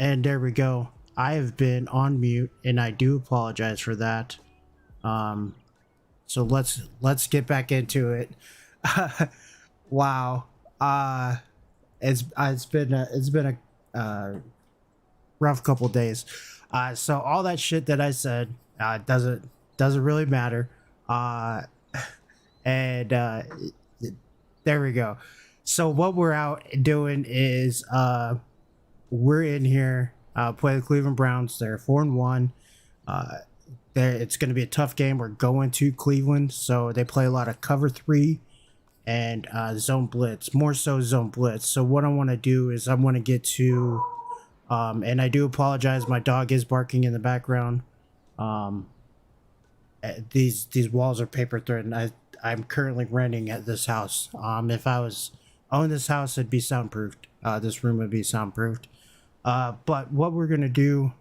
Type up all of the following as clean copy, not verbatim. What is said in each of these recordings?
And there we go. I have been on mute, and I do apologize for that. Um, so let's get back into it. Wow. Uh, it's been a rough couple days. So all that shit that I said doesn't really matter. Uh, and there we go. So what we're out doing is we're in here play the Cleveland Browns. They're 4-1. Uh, it's going to be a tough game. We're going to Cleveland, so they play a lot of cover three and zone blitz, more so zone blitz. So what I want to do is I want to get to, and I do apologize. My dog is barking in the background. These walls are paper thread, and I'm currently renting at this house. If I was own this house, it'd be soundproofed. This room would be soundproofed. But what we're gonna do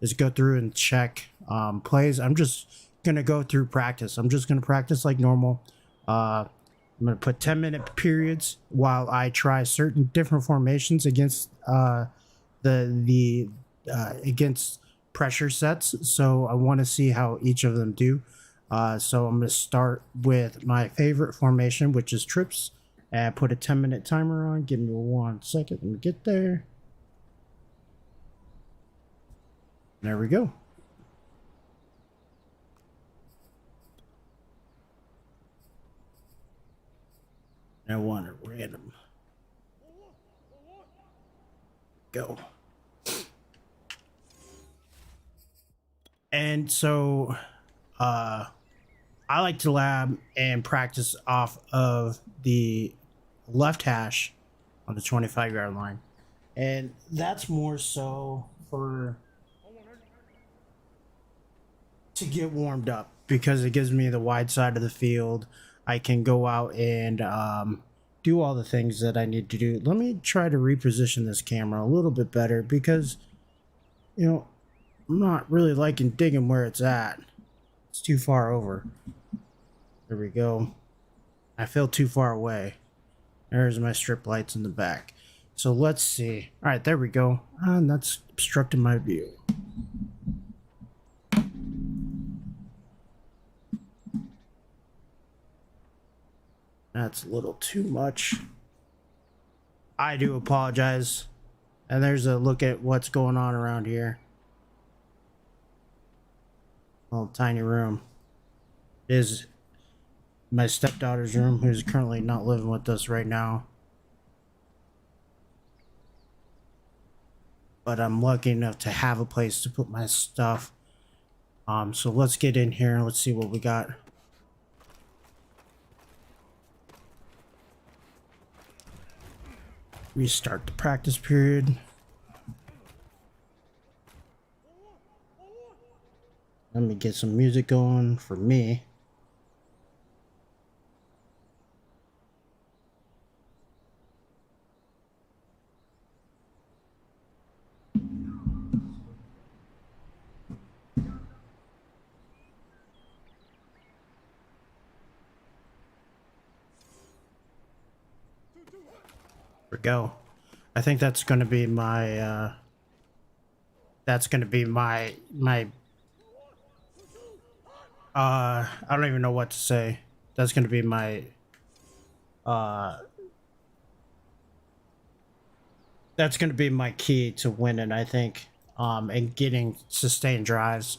is go through and check plays. I'm just gonna go through practice. I'm just gonna practice like normal. I'm gonna put 10-minute periods while I try certain different formations against against pressure sets. So I want to see how each of them do. So I'm gonna start with my favorite formation, which is trips, and put a 10-minute timer on. Give me 1 second. Let me get there. There we go. I want a random. Go. And so I like to lab and practice off of the left hash on the 25-yard line. And that's more so for to get warmed up because it gives me the wide side of the field. I can go out and do all the things that I need to do. Let me try to reposition this camera a little bit better because, you know, I'm not really liking digging where it's at. It's too far over. There we go. I feel too far away. There's my strip lights in the back. So let's see. All right, there we go. And that's obstructing my view. That's a little too much. I do apologize. And there's a look at what's going on around here. Little tiny room. It is my stepdaughter's room, who's currently not living with us right now. But I'm lucky enough to have a place to put my stuff. So let's get in here and let's see what we got. Restart the practice period. Let me get some music going for me. There we go. I think that's going to be my I don't even know what to say. That's going to be my that's going to be my key to winning, I think. And getting sustained drives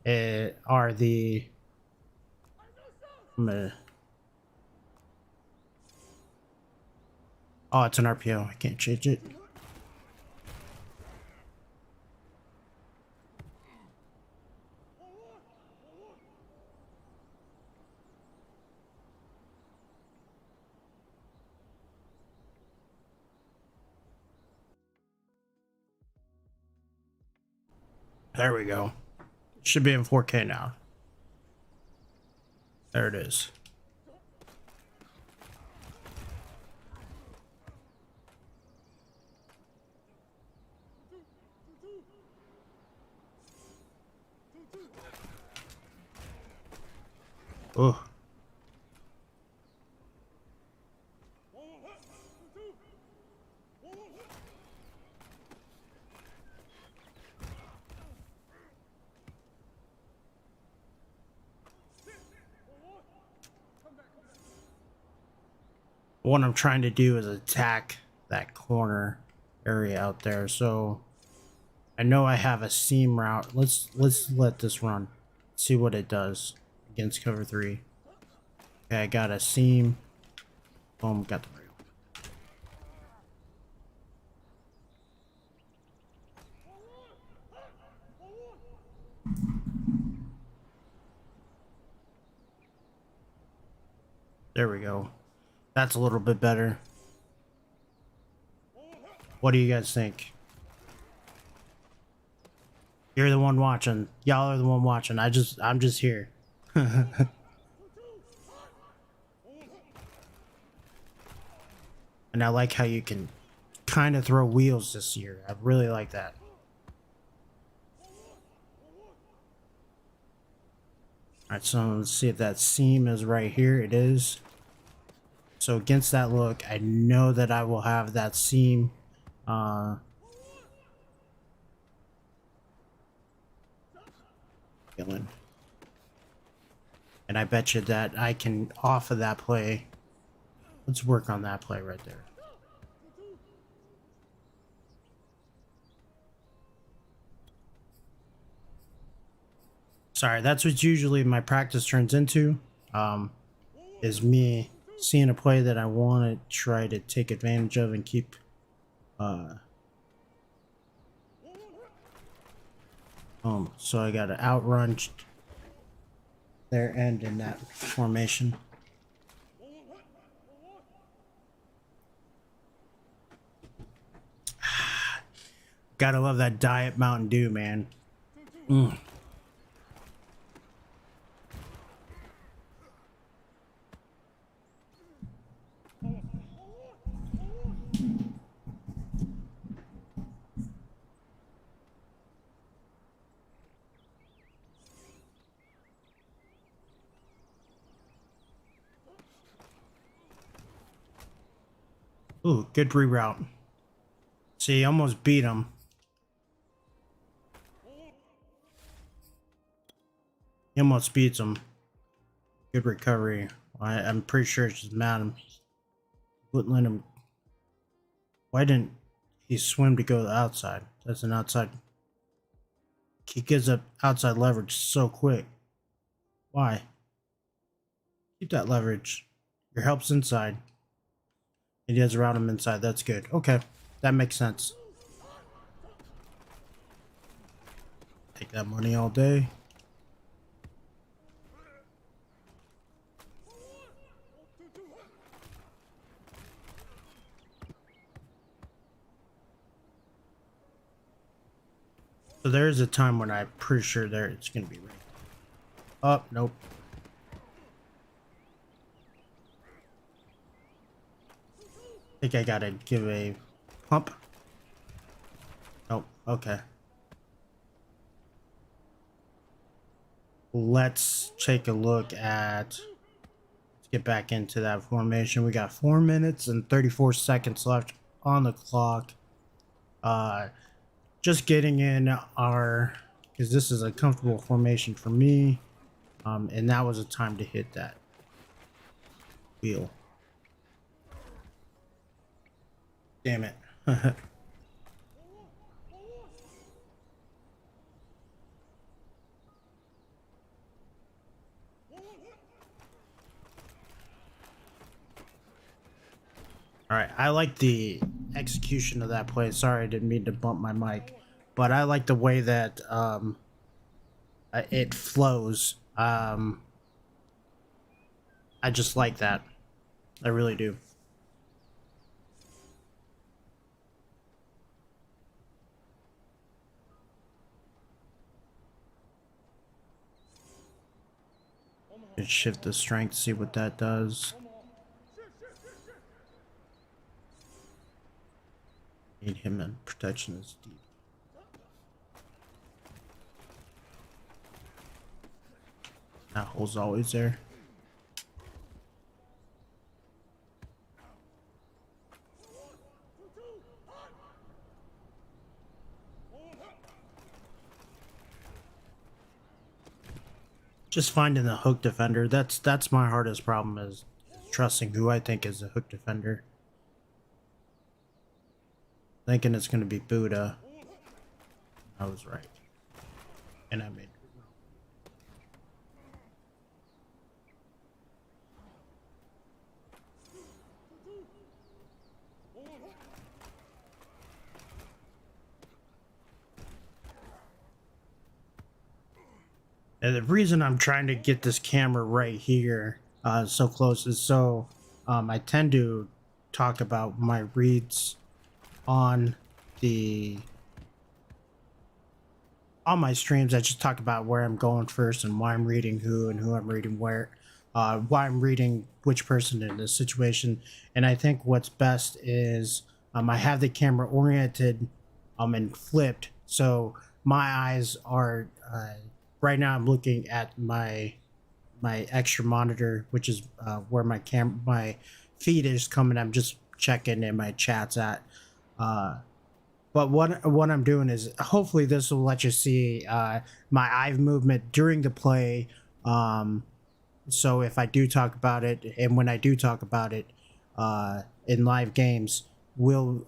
are the oh, it's an RPO. I can't change it. There we go. Should be in 4K now. There it is. Oh. What I'm trying to do is attack that corner area out there. So I know I have a seam route. Let's let this run. See what it does against cover 3. Okay, I got a seam. Boom, got the rail. There we go. That's a little bit better. What do you guys think? You're the one watching. Y'all are the one watching. I'm just here. And I like how you can kind of throw wheels this year. I really like that. Alright, so let's see if that seam is right here. It is. So against that look, I know that I will have that seam. Killing. And I bet you that I can, off of that play, let's work on that play right there. Sorry, that's what usually my practice turns into, is me seeing a play that I want to try to take advantage of and keep, so I got to outrun their end in that formation. Gotta love that Diet Mountain Dew, man. Ooh, good reroute. See, almost beat him. He almost beats him. Good recovery. I'm pretty sure it's just mad. Wouldn't let him. Why didn't he swim to go to the outside? That's an outside. He gives up outside leverage so quick. Why? Keep that leverage. Your help's inside. He does route him inside. That's good. Okay. That makes sense. Take that money all day. So there is a time when I'm pretty sure there it's going to be ready. Oh, nope. I think I gotta give a pump. Nope. Okay. Let's take a look at. Let's get back into that formation. We got 4 minutes and 34 seconds left on the clock. Just getting in our, because this is a comfortable formation for me, and that was a time to hit that wheel. Damn it. Alright, I like the execution of that play. Sorry, I didn't mean to bump my mic. But I like the way that it flows. I just like that. I really do. Just shift the strength, see what that does. Need him and protection is deep. That hole's always there. Just finding the hook defender. That's my hardest problem, is trusting who I think is a hook defender. Thinking it's going to be Buddha. I was right. And I made. And the reason I'm trying to get this camera right here, so close, is so I tend to talk about my reads on the on my streams. I just talk about where I'm going first and why I'm reading who and who I'm reading where, why I'm reading which person in this situation. And I think what's best is I have the camera oriented and flipped, so my eyes are right now I'm looking at my extra monitor, which is where my feed is coming. I'm just checking in my chats at. But what I'm doing is hopefully this will let you see my eye movement during the play. So if I do talk about it, and when I do talk about it in live games, will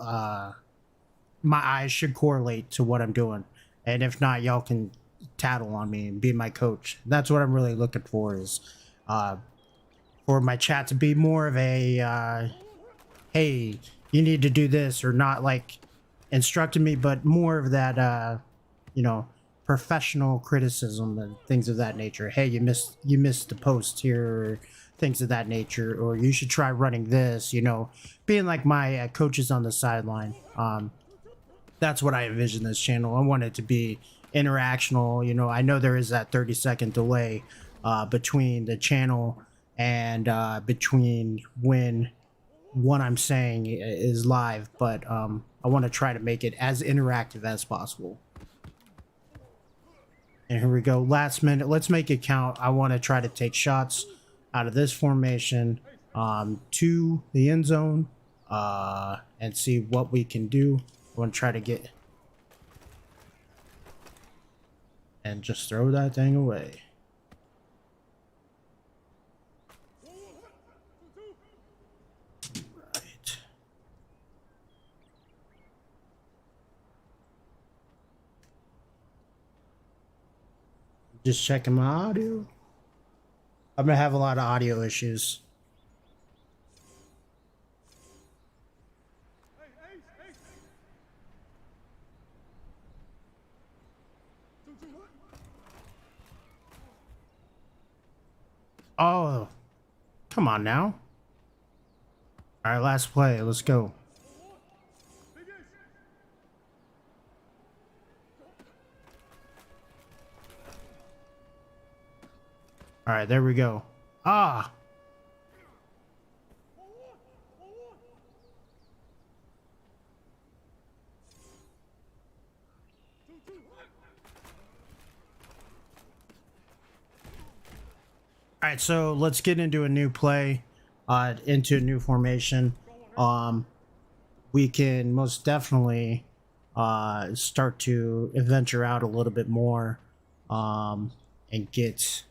my eyes should correlate to what I'm doing. And if not, y'all can tattle on me and be my coach. That's what I'm really looking for, is for my chat to be more of a hey, you need to do this, or not like instructing me, but more of that you know, professional criticism and things of that nature. Hey, you missed the post here, or things of that nature, or you should try running this, you know, being like my coaches on the sideline. That's what I envision this channel. I want it to be interactional. You know, I know there is that 30-second delay between the channel and between when what I'm saying is live, but I want to try to make it as interactive as possible. And here we go, last minute, let's make it count. I want to try to take shots out of this formation to the end zone and see what we can do. I want to try to get and just throw that thing away. Right. Just checking my audio. I'm gonna have a lot of audio issues. Oh, come on now. All right, last play. Let's go. All right, there we go. Ah. All right, so let's get into a new play, into a new formation. We can most definitely start to venture out a little bit more and get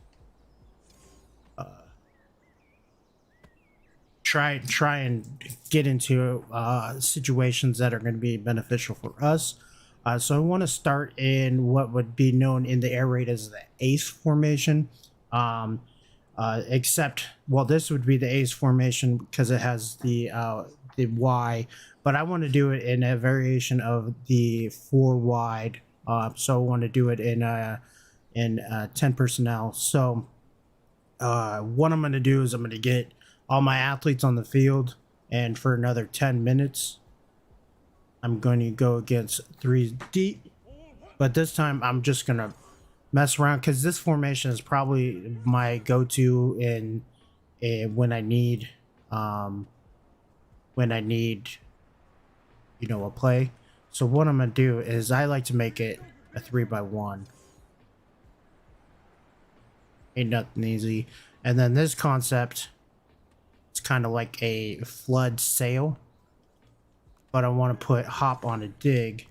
try and get into situations that are going to be beneficial for us. So I want to start in what would be known in the air raid as the ace formation. Except, well, this would be the ace formation because it has the Y, but I want to do it in a variation of the 4 wide. So I want to do it in 10 personnel. So what I'm going to do is I'm going to get all my athletes on the field, and for another 10 minutes, I'm going to go against 3 deep. But this time I'm just going to mess around because this formation is probably my go-to in when I need you know, a play. So what I'm gonna do is I like to make it a 3x1. Ain't nothing easy. And then this concept, it's kind of like a flood sail, but I want to put hop on a dig.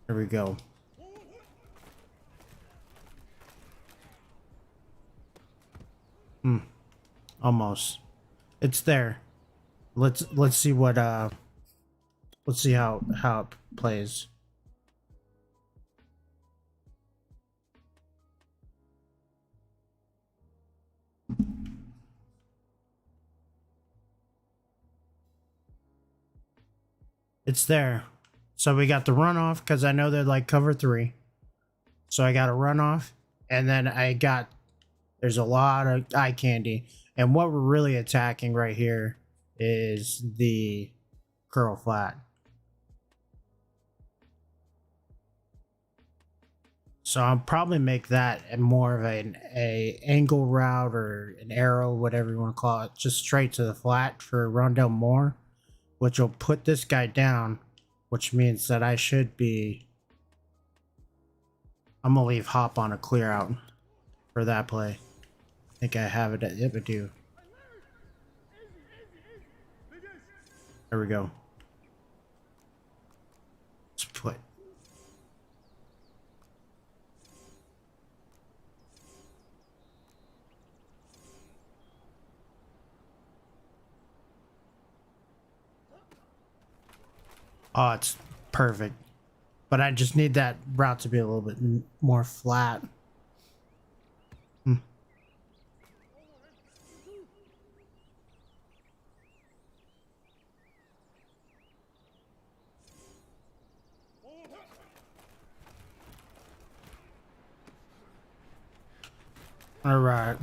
There we go. Almost. It's there. Let's see what let's see how it plays. It's there. So we got the runoff because I know they're like cover 3. So I got a runoff, and then there's a lot of eye candy. And what we're really attacking right here is the curl flat. So I'll probably make that more of a angle route or an arrow, whatever you want to call it, just straight to the flat for Rondell Moore, which will put this guy down, which means that I'm gonna leave Hop on a clear out for that play. I think I have it at Ibadu. There we go. Let's put. Oh, it's perfect. But I just need that route to be a little bit more flat. All right.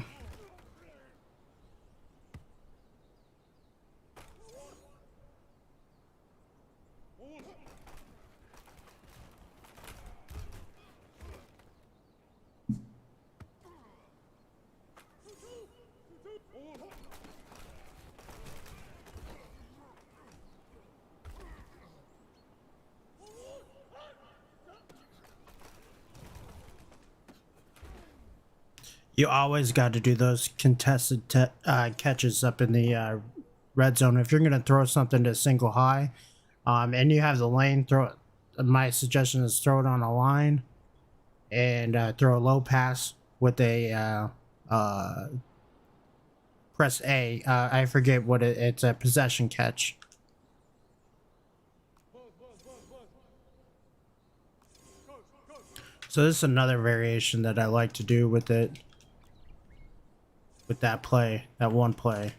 You always got to do those contested catches up in the red zone. If you're going to throw something to single high, and you have the lane, throw it. My suggestion is throw it on a line and throw a low pass with a press A. I forget what it's a possession catch. So this is another variation that I like to do with it. With that play, that one play.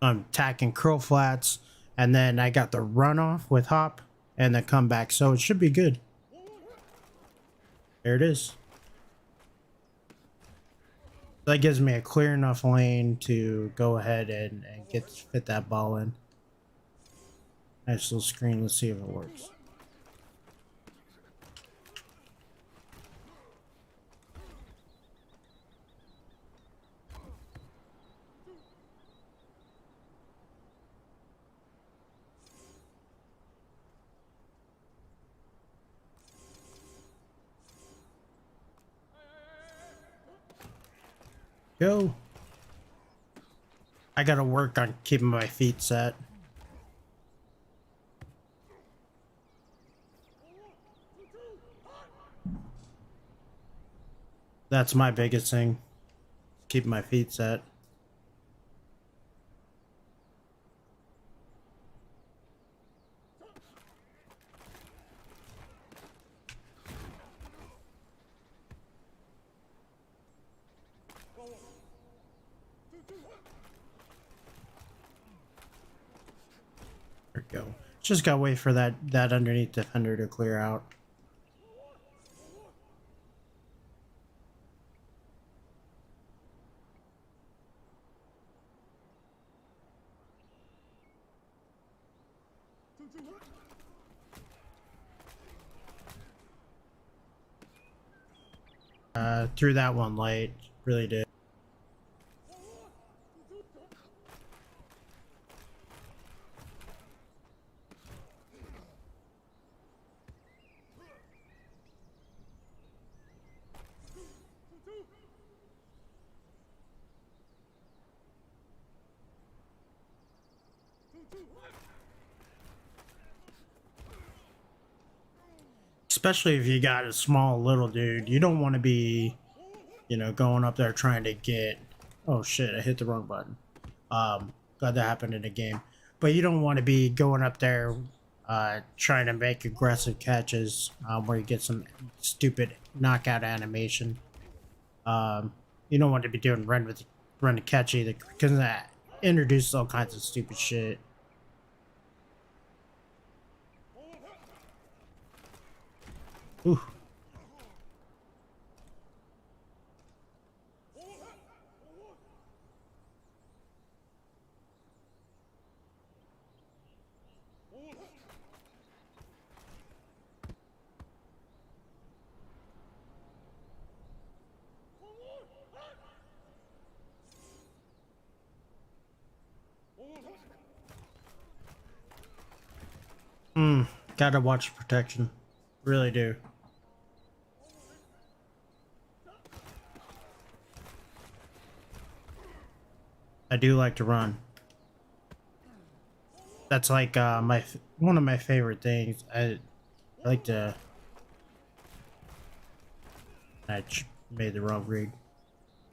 I'm attacking curl flats, and then I got the runoff with Hop and the comeback, so it should be good. There it is. That gives me a clear enough lane to go ahead and fit that ball in. Nice little screen. Let's see if it works. Go. I gotta work on keeping my feet set. That's my biggest thing. Keeping my feet set. There we go. Just gotta wait for that underneath defender to clear out. Threw that one late. Really did. Especially if you got a small little dude, you don't want to be you know, going up there trying to get, oh shit, I hit the wrong button. Glad that happened in the game. But you don't want to be going up there trying to make aggressive catches where you get some stupid knockout animation. You don't want to be doing run to catch either, because that introduces all kinds of stupid shit. Ooh. Gotta watch protection. Really do. I do like to run. That's like one of my favorite things. I like to. Made the wrong read.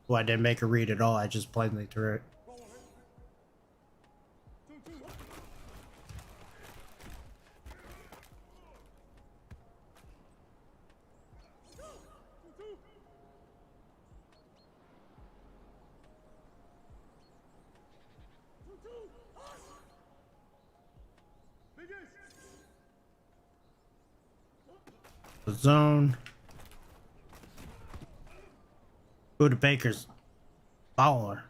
Well, I didn't make a read at all. I just blindly threw it. The zone. Buda Baker's baller.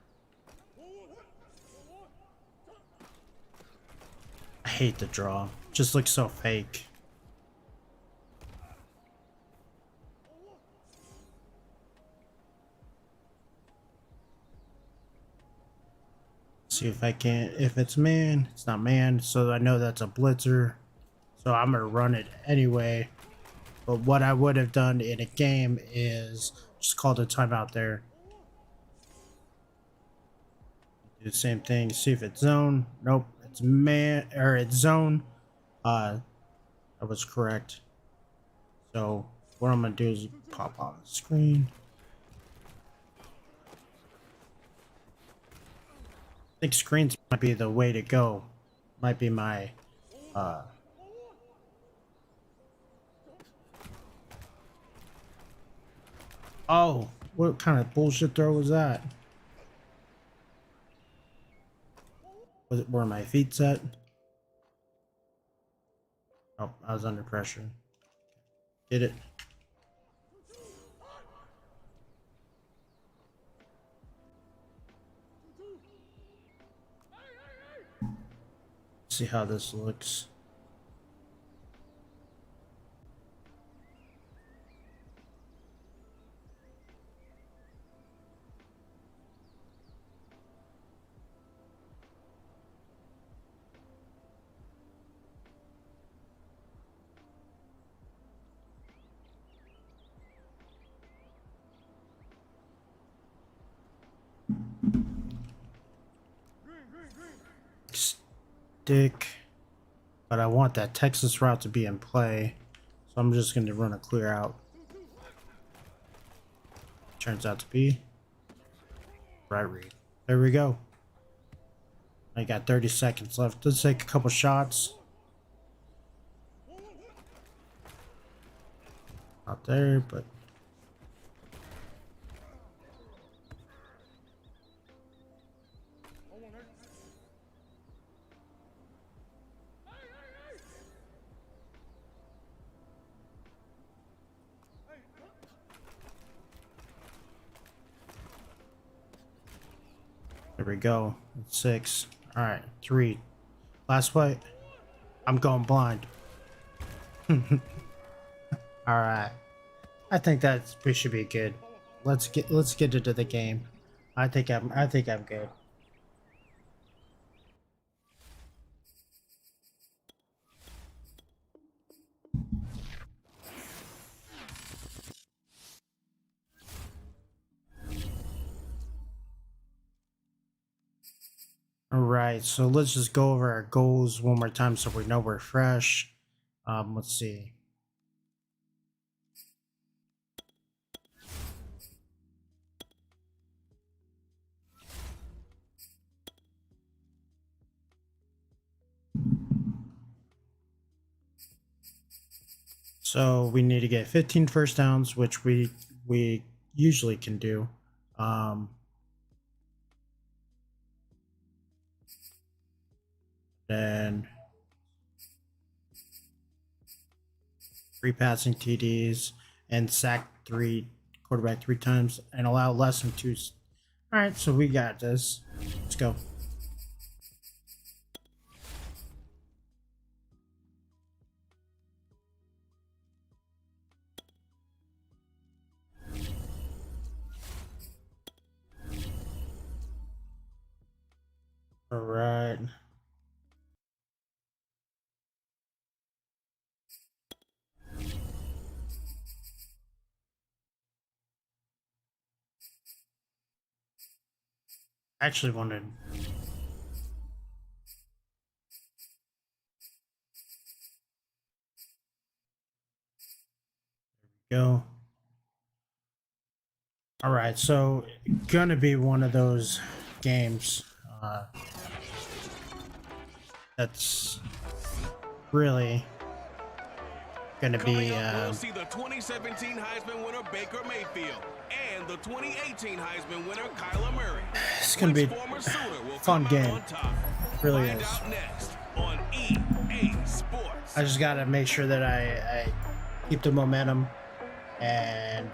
I hate the draw. Just looks so fake. See if I can. If it's man, it's not man. So I know that's a blitzer. So I'm gonna run it anyway. But what I would have done in a game is just called a timeout there. Do the same thing. See if it's zone. Nope, it's man, or it's zone. I was correct. So what I'm gonna do is pop on the screen. I think screens might be the way to go. Might be my oh, what kind of bullshit throw was that? Was it where my feet's at? Oh, I was under pressure. Get it. See how this looks. Stick, but I want that Texas route to be in play, so I'm just going to run a clear out. Turns out to be right read. There we go. I got 30 seconds left. Let's take a couple shots. Not there, but there we go. It's 6. All right, 3. Last fight. I'm going blind. All right. I think we should be good. Let's get into the game. I think I'm good. All right, so let's just go over our goals one more time so we know we're fresh. Let's see. So we need to get 15 first downs, which we usually can do. Then 3 passing TDs and sack 3 quarterback 3 times and allow less than 2. All right, so we got this. Let's go. All right. I actually wanted. Go. All right, so gonna be one of those games that's really gonna be. We'll see the 2017 Heisman winner Baker Mayfield and the 2018 Heisman winner Kyler Murray. It's gonna be a fun game. Really is. Next on EA Sports. I just gotta make sure that I keep the momentum and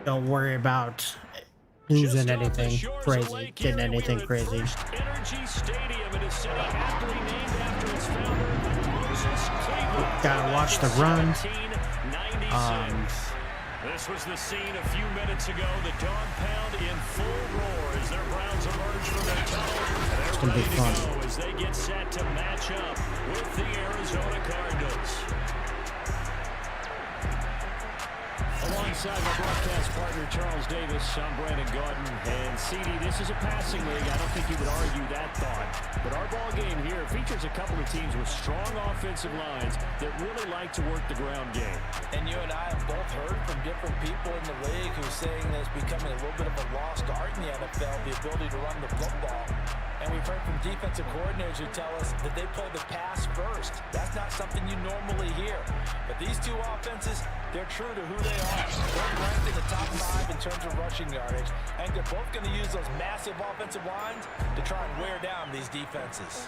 don't worry about losing anything crazy, getting anything crazy. Energy Stadium in a city aptly named after its founder, Moses Cleveland. Gotta watch the run. This was the scene a few minutes ago. The dog pound in full roar as their Browns emerge from their tunnel. It's gonna be fun as they get set to match up with the Arizona Cardinals. Alongside my broadcast partner, Charles Davis, I'm Brandon Gordon. And CD, this is a passing league. I don't think you would argue that thought. But our ball game here features a couple of teams with strong offensive lines that really like to work the ground game. And you and I have both heard from different people in the league who's saying that it's becoming a little bit of a lost art in the NFL, the ability to run the football. And we've heard from defensive coordinators who tell us that they play the pass first. That's not something you normally hear. But these two offenses, they're true to who they are. They're ranked in the top 5 in terms of rushing yardage, and they're both going to use those massive offensive lines to try and wear down these defenses.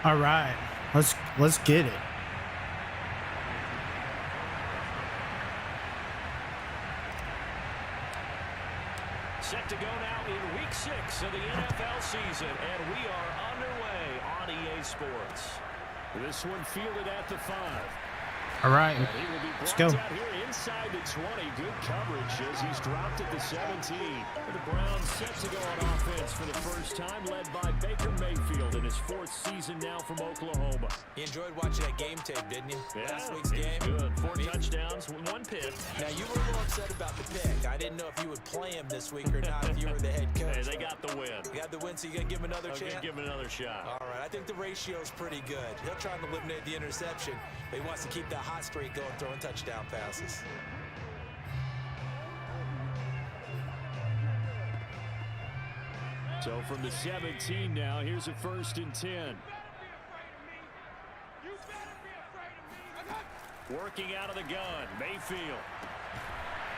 All right, let's get it. Set to go now in week 6 of the NFL season, and we are underway on EA Sports. This one fielded at the 5. All right, let's go. Out here inside the 20, good coverage as he's dropped at the 17. The Browns set to go on offense for the first time, led by Baker Mayfield in his 4th season now from Oklahoma. You enjoyed watching that game tape, didn't you? Yeah, last week's game. Good. 4 touchdowns, 1 pick. Now, you were a little upset about the pick. I didn't know if you would play him this week or not if you were the head coach. Hey, they got the win. You got the win, so you got to give him another chance? Give him another shot. All right, I think the ratio is pretty good. He'll try and eliminate the interception, but he wants to keep that hot streak going, throwing touchdown passes. So from the 17 now, here's a 1st and 10. Working out of the gun, Mayfield.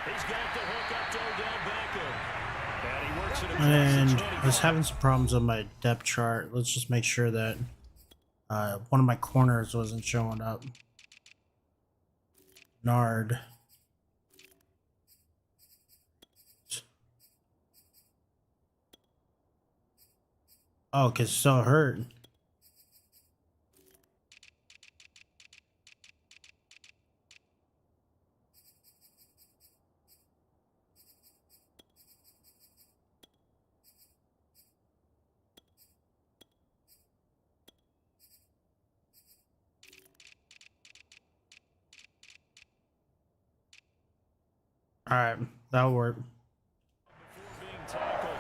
He's got the hook up to Odell Beckham. And he works it And across I was having some problems on my depth chart. Let's just make sure that one of my corners wasn't showing up. Nard. Oh, because it's so hurt. All right, that'll work. being tackled.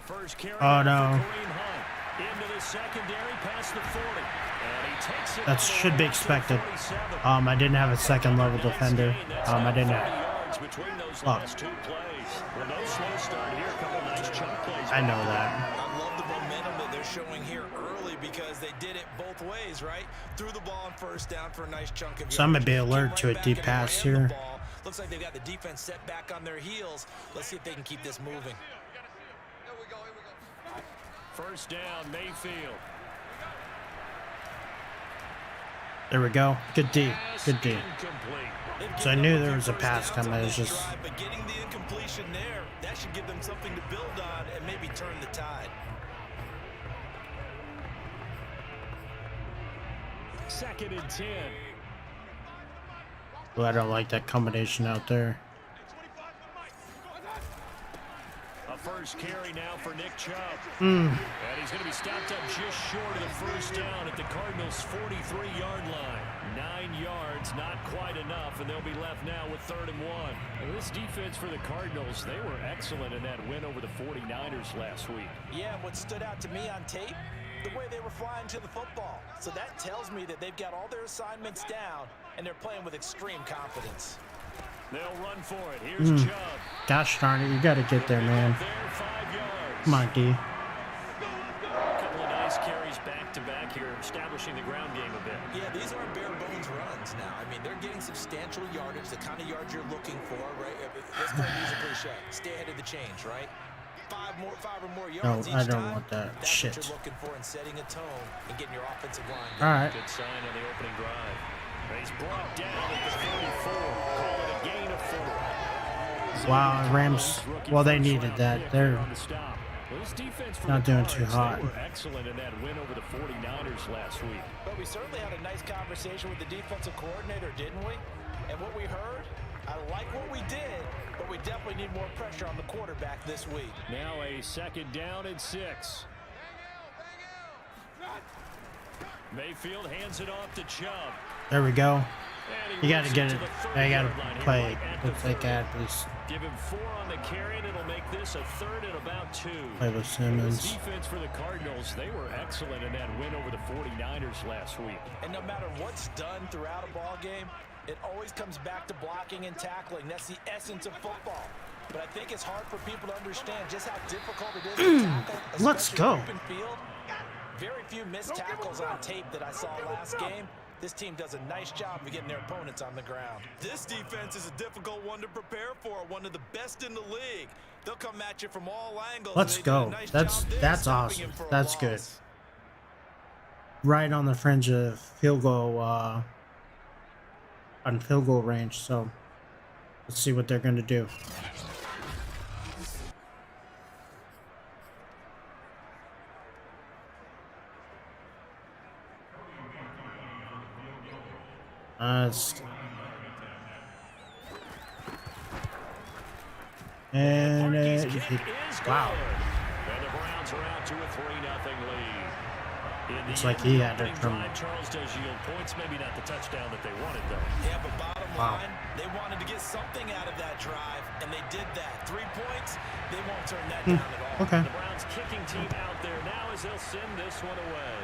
first carry Oh, no. Kareem Hunt. Into the secondary past the 40. And he takes it That all the should way be up to expected. 47. I didn't have a second level Nice defender. gain. That's I didn't 40 have. yards between those Fuck. last two plays. Well, no slow start here. A couple nice chunk plays. I know that. I love the momentum that they're showing here early because they did it both ways, right? Threw the ball on first down for a nice chunk of So I'm gonna be yardage. alert to a Came right deep back pass and ran the here. ball. Looks like they've got the defense set back on their heels. Let's see if they can keep this moving. First down, Mayfield. There we go. Good D. Good D. Incomplete. So I knew there was a pass coming. It was just. Drive, but getting the incompletion there, that should give them something to build on and maybe turn the tide. Second and 10. Well, I don't like that combination out there. A first carry now for Nick Chubb. Mm. And he's going to be stopped up just short of the first down at the Cardinals' 43-yard line. 9 yards, not quite enough, and they'll be left now with 3rd and 1. And this defense for the Cardinals, they were excellent in that win over the 49ers last week. Yeah, what stood out to me on tape, the way they were flying to the football. So that tells me that they've got all their assignments down, and they're playing with extreme confidence. They'll run for it. Here's Chubb. Gosh darn it, you gotta get there, man. There, 5 yards. Come on, D. A couple of nice carries back-to-back here, establishing the ground game a bit. Yeah, these aren't bare-bones runs now. I mean, they're getting substantial yardage, the kind of yards you're looking for, right? Let's go and use a cliche. Stay ahead of the change, right? 5 or more yards each I don't time. want that. That's Shit. what you're looking for in setting a tone and getting your offensive line. Alright. Good sign on the opening drive. He's brought down at the 34. Call it a gain of 4. Wow, Rams. Well, they needed that. They're on the stop. Well, this defense for not the doing Cards, too hot. They were excellent in that win over the 49ers last week. But we certainly had a nice conversation with the defensive coordinator, didn't we? And what we heard, I like what we did, but we definitely need more pressure on the quarterback this week. Now a 2nd down and 6. Mayfield hands it off to Chubb. there we go. And he You gotta moves get to it. the I gotta 30-yard line here, play. right at the Looks like 30. I at least Give him 4 on the carry, and it'll make this a 3rd and about 2. play with This Simmons. defense for the Cardinals, they were excellent in that win over the 49ers last week. And no matter what's done throughout a ball game, it always comes back to blocking and tackling. That's the essence of football. But I think it's hard for people to understand just how difficult it is to tackle. Let's especially go. open field. Very few missed tackles on tape that I saw last game. This team does a nice job of getting their opponents on the ground. This defense is a difficult one to prepare for, one of the best in the league. They'll come at you from all angles. Let's go. That's awesome. That's good. Right on the fringe of field goal on field goal range. So let's see what they're gonna do. And Marquis kick is wow. good. And the Browns are out to a 3-0 lead. In the It's like end, he the had to opening come- drive, Charles does yield points, maybe not the touchdown that they wanted, though. Yeah, but bottom Wow. line, they wanted to get something out of that drive, and they did that. 3 points, they won't turn that down at all. Okay. The Browns kicking team out there now as they'll send this one away.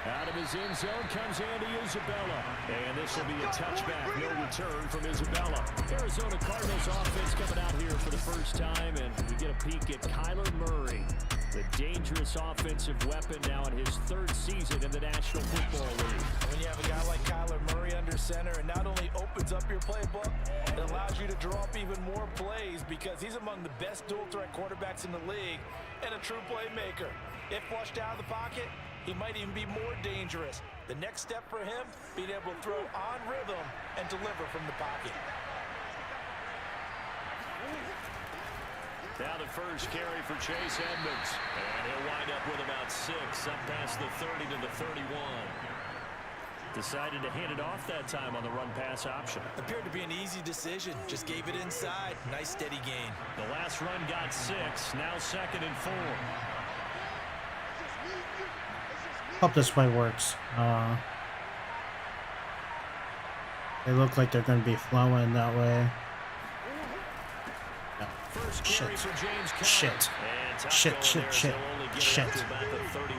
Out of his end zone comes Andy Isabella. And this will be a touchback. No return from Isabella. Arizona Cardinals offense coming out here for the first time. And we get a peek at Kyler Murray, the dangerous offensive weapon now in his 3rd season in the National Football League. When you have a guy like Kyler Murray under center, it not only opens up your playbook, it allows you to draw up even more plays because he's among the best dual-threat quarterbacks in the league and a true playmaker. If flushed out of the pocket, he might even be more dangerous. The next step for him, being able to throw on rhythm and deliver from the pocket. Now the first carry for Chase Edmonds. And he'll wind up with about 6, up past the 30 to the 31. Decided to hand it off that time on the run-pass option. Appeared to be an easy decision. Just gave it inside. Nice steady gain. The last run got 6, now 2nd and 4. Hope this play works. They look like they're going to be flowing that way. First carry for James Conner. Shit. And tough Shit, going shit, there, shit, so they'll only get it shit. up to about the 31.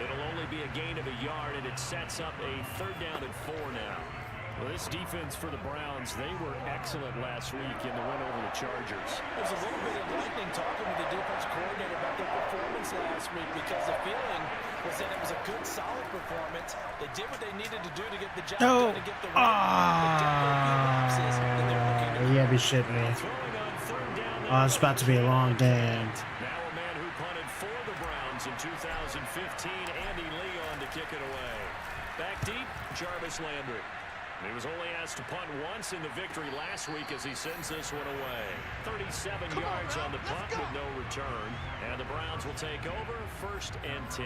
It'll only be a gain of a yard, and it sets up a 3rd down and 4 now. Well, this defense for the Browns, they were excellent last week in the win over the Chargers. There's a little bit of lightning talking with the defense coordinator about their performance last week because the feeling was that it was a good, solid performance. They did what they needed to do to get the job done and get the win. But definitely a few lapses that they're looking to Yeah, be shitting me. Throwing on 3rd down Oh, it's about to be a long day. Now a man who punted for the Browns in 2015, Andy Leon, to kick it away. Back deep, Jarvis Landry. He was only asked to punt once in the victory last week as he sends this one away. 37 yards on the punt with no return. And the Browns will take over 1st and 10.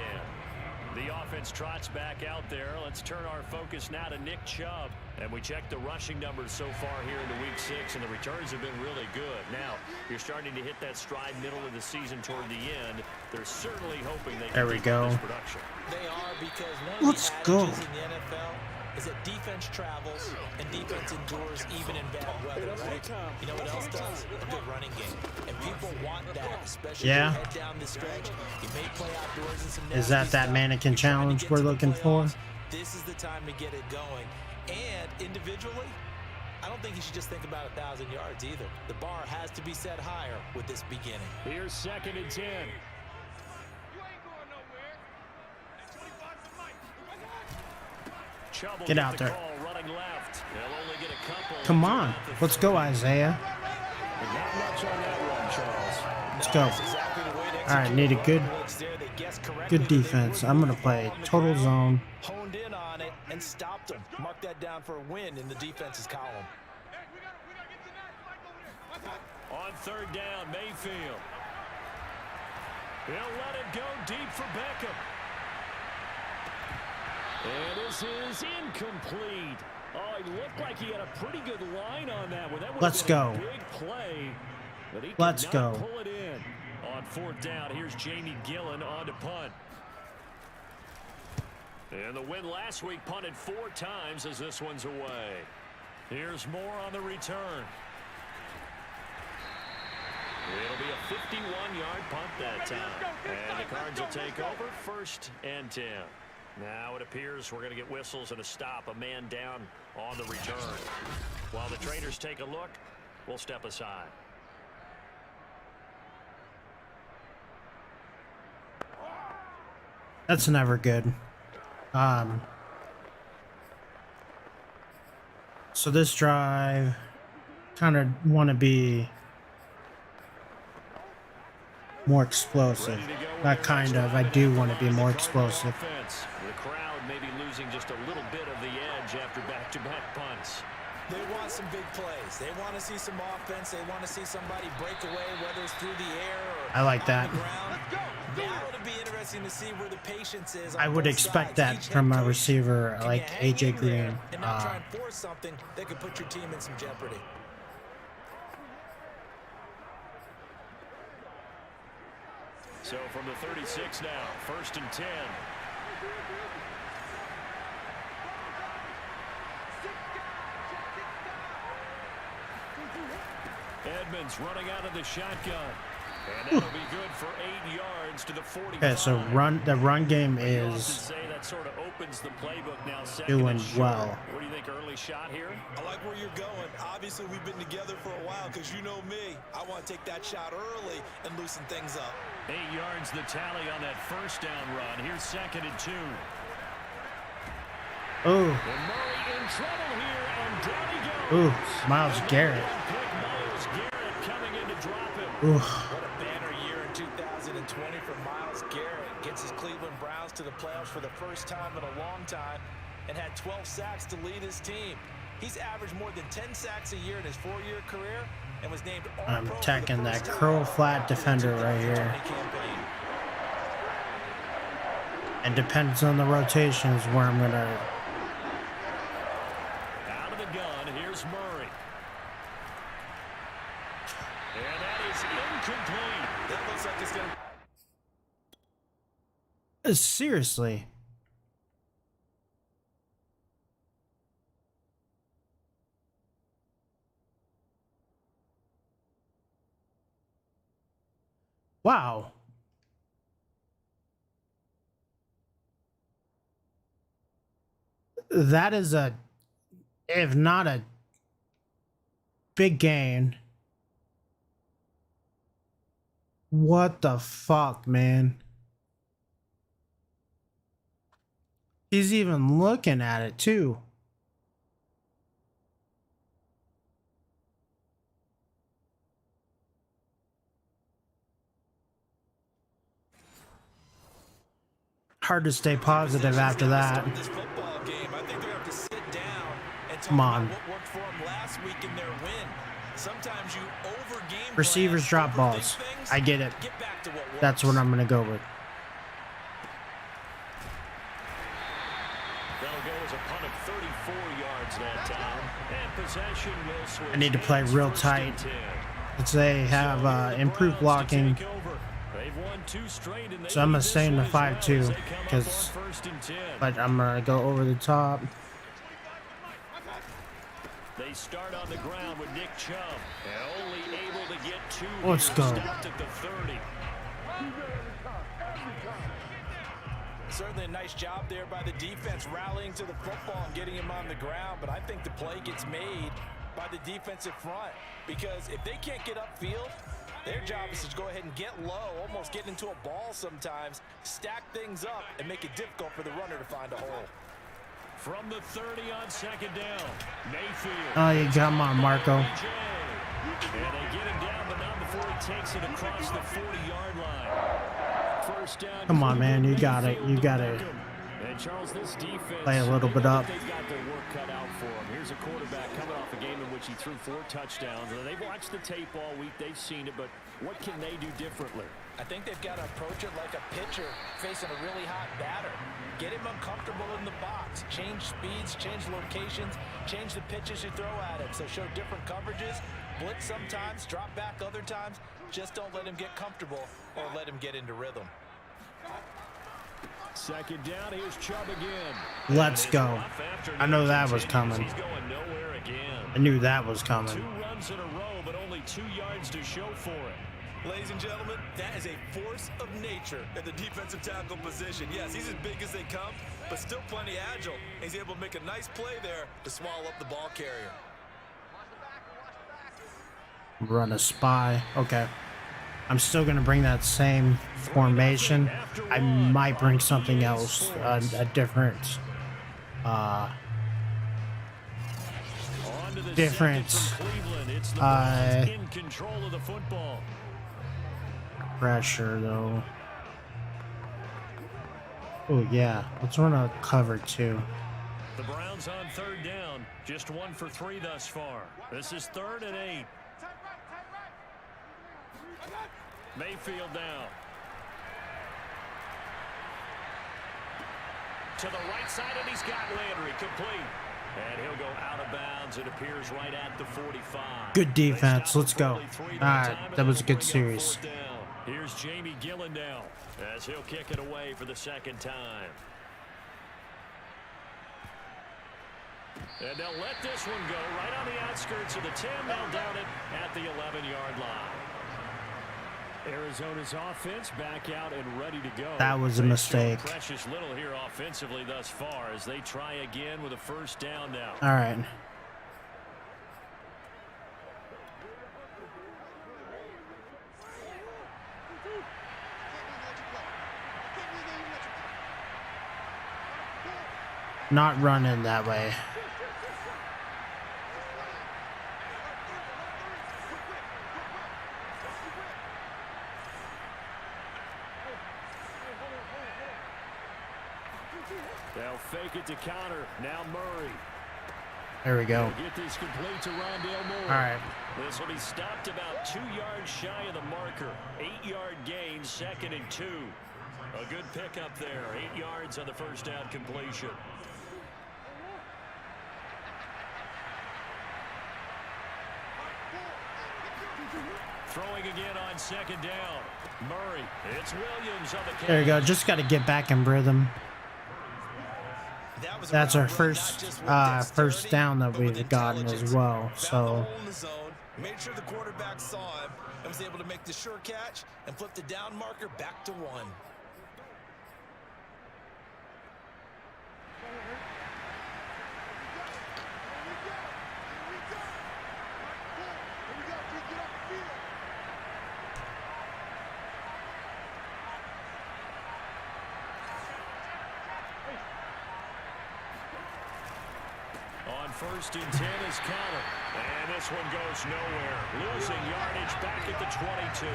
The offense trots back out there. Let's turn our focus now to Nick Chubb. And we check the rushing numbers so far here into week 6, and the returns have been really good. Now, you're starting to hit that stride middle of the season toward the end. They're certainly hoping they can keep up this production. They are, because one of the adages in the NFL is that defense travels and defense endures even in bad weather, right? You know what else does? A good running game. And people want that, especially as you head down the stretch. You may play outdoors in some Is that mannequin challenge we're looking for? This is the time to get it going. And individually, I don't think you should just think about 1,000 yards either. The bar has to be set higher with this beginning. Here's 2nd and 10. Get out there. Come on. Let's go, Isaiah. Let's go. All right, need a good defense. I'm going to play total zone. Honed in on it and stopped them. Mark that down for a win in the defense's column. On 3rd down, Mayfield. He'll let it go deep for Beckham. And this is incomplete. Oh, it looked like he had a pretty good line on that one. That Let's go. Big play, but he Let's could go. not pull it in. On 4th down, here's Jamie Gillen on to punt. And the win last week punted 4 times as this one's away. Here's more on the return. It'll be a 51-yard punt that time. And the Cards will take over 1st and 10. Now it appears we're going to get whistles and a stop, a man down on the return. While the traders take a look, we'll step aside. That's never good. So this drive, kind of want to be more explosive. Not kind of, I do want to be more explosive. The crowd may be losing just a little bit of the edge after back-to-back punts. They want some big plays. They want to see some offense. They want to see somebody break away, whether it's through the air or I like that. on the ground. Now it'll be interesting to see where the patience is. I would expect that from a receiver like AJ Green. And not try and force something that could put your team in some jeopardy. So from the 36 now, 1st and 10. Edmonds running out of the shotgun. And that'll be good for 8 yards to the 45. Okay, so the run game is that sort of opens the playbook now. doing well. What do you think, early shot here? I like where you're going. Obviously, we've been together for a while because you know me. I want to take that shot early and loosen things up. 8 yards the tally on that 1st down run. Here's 2nd and 2. Ooh. And Murray in trouble here, and down he goes. Ooh, Myles Garrett. Myles Garrett coming in to drop him. Ooh. What a banner year in 2020 for Myles Garrett. Gets his Cleveland Browns to the playoffs for the first time in a long time and had 12 sacks to lead his team. He's averaged more than 10 sacks a year in his 4-year career and was named All-Pro. I'm attacking that curl flat defender right here. And depends on the rotations where I'm gonna. Out of the gun, here's Murray. And that is incomplete. That looks like it's going to... Seriously. Wow. That is a, if not a big gain. What the fuck, man? He's even looking at it too. Hard to stay positive after that. Come on. Receivers drop balls. I get it. That's what I'm going to go with. I need to play real tight. They have improved blocking. So I'm going to stay in the 5-2 but I'm going to go over the top. They start on the ground with Nick Chubb. Only able to get 2. Let's go. At the 30. Certainly a nice job there by the defense rallying to the football and getting him on the ground, but I think the play gets made by the defensive front because if they can't get upfield, their job is to go ahead and get low, almost get into a ball sometimes, stack things up, and make it difficult for the runner to find a hole. From the 30 on second down, Mayfield. Oh, you got my Marco. And they get him down, but not before he takes it across the 40-yard line. First down. Come on, man. You got it. You got it. And Charles, this defense, play a little bit up. They've got their work cut out for him. Here's a quarterback coming off a game in which he threw 4 touchdowns. And they've watched the tape all week. They've seen it, but what can they do differently? I think they've got to approach it like a pitcher facing a really hot batter. Get him uncomfortable in the box. Change speeds, change locations, change the pitches you throw at him. So show different coverages, blitz sometimes, drop back other times. Just don't let him get comfortable or let him get into rhythm. Second down, here's Chubb again. Let's go. I know that was coming. He's going nowhere again. I knew that was coming. 2 runs in a row, but only 2 yards to show for it. Ladies and gentlemen, that is a force of nature at the defensive tackle position. Yes, he's as big as they come, but still plenty agile. He's able to make a nice play there to swallow up the ball carrier. Run a spy. Okay. I'm still going to bring that same formation. I might bring something else, a different, in control of the football. Pressure though. Oh yeah, let's run a cover 2. The Browns on third down, just 1 for 3 thus far. This is 3rd and 8. Mayfield now. To the right side, and he's got Landry complete. And he'll go out of bounds. It appears right at the 45. Good defense. Let's go. Alright, that was a good series. Here's Jamie Gillen now as he'll kick it away for the 2nd time. And they'll let this one go right on the outskirts of the 10. They'll down it at the 11-yard line. Arizona's offense back out and ready to go. That was a mistake. Precious little here offensively thus far as they try again with a 1st down now. All right. Not running that way. They'll fake it to counter. Now Murray. There we go. Get this complete to Rondale Moore. All right. This will be stopped about 2 yards shy of the marker. 8-yard gain, 2nd and 2. A good pickup there. 8 yards on the 1st down completion. Throwing again on 2nd down. Murray. It's Williams on the catch. There you go. Just got to get back in rhythm. That's our first down that we've gotten as well. So Made sure the quarterback saw him and was able to make the sure catch and flip the down marker back to 1. On 1st and 10 is Connor. And this one goes nowhere. Losing yardage back at the 22.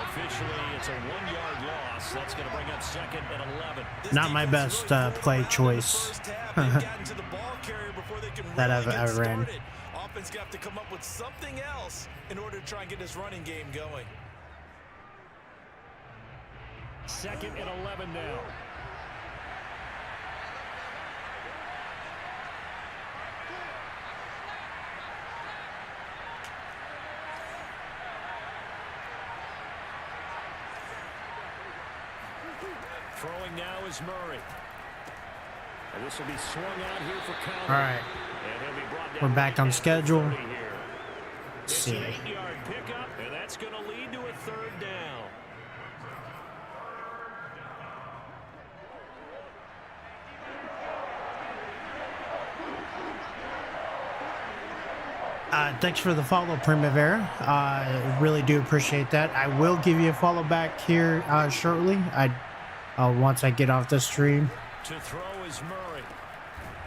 Officially, it's a 1-yard loss. That's going to bring up 2nd and 11. Not my best play choice that I've ever ran. Offense got to come up with something else in order to try and get this running game going. 2nd and 11 now. Throwing now is Murray. And this will be swung out here for Connor. All right. And he'll be brought down. We're back on schedule. Let's see. An 8-yard pickup, and that's going to lead to a 3rd down. Thanks for the follow, Primavera. I really do appreciate that. I will give you a follow back here shortly. Once I get off the stream. To throw is Murray.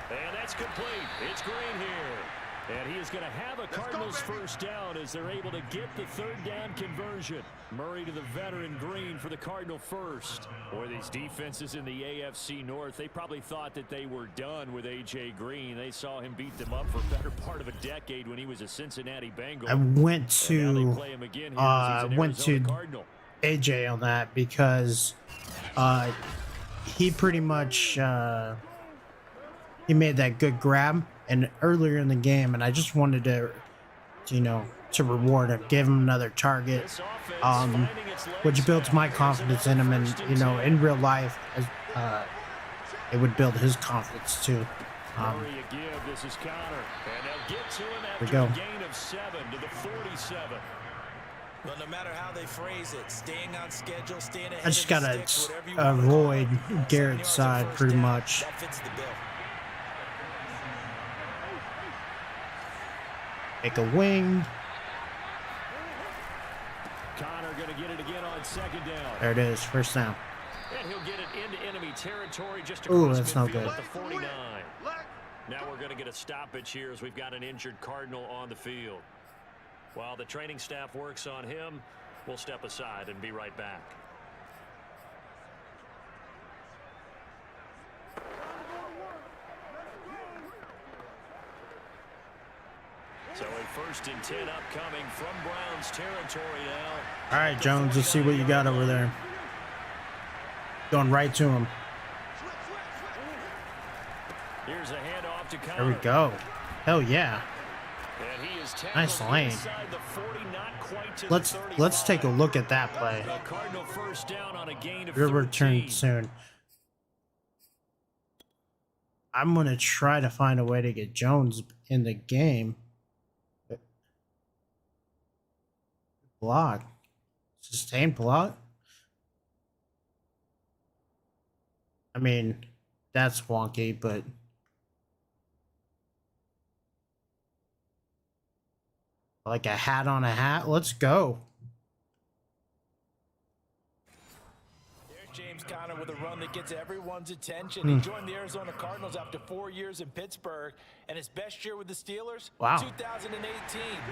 And that's complete. It's Green here. And he is going to have a Cardinals first down as they're able to get the 3rd down conversion. Murray to the veteran Green for the Cardinal first. Boy, these defenses in the AFC North, they probably thought that they were done with A.J. Green. They saw him beat them up for a better part of a decade when he was a Cincinnati Bengal. I went to AJ on that because he pretty much he made that good grab and earlier in the game, and I just wanted to to reward him, give him another target, which builds my confidence in him, and in real life it would build his confidence too. This is Connor, and they'll get to him after we go. a gain of 7 to the 47. Well, no matter how they phrase it, staying on schedule, staying ahead I just of gotta the sticks, whatever you want to avoid call it. Garrett's 7 yards side on pretty first down, much. that fits the bill. Make a wing. Connor going to get it again on 2nd down. There it is, first down. And he'll get it into enemy territory just Ooh, across that's not midfield good. at the 49. Now we're going to get a stoppage here as we've got an injured Cardinal on the field. While the training staff works on him, we'll step aside and be right back. So a 1st and 10 upcoming from Browns territory now. All right, Jones, let's see what you got over there. Going right to him. Here's a handoff to Connor. There we go. Hell yeah. And he is Nice lane. inside the 40, not quite to the Let's 35. take a look at that play. A Cardinal first down on a gain of We'll 13. return soon. I'm gonna try to find a way to get Jones in the game. Block. Sustain block. I mean, that's wonky, but like a hat on a hat. Let's go. There's James Conner with a run that gets everyone's attention. He joined the Arizona Cardinals after 4 years in Pittsburgh, and his best year with the Steelers, Wow. 2018,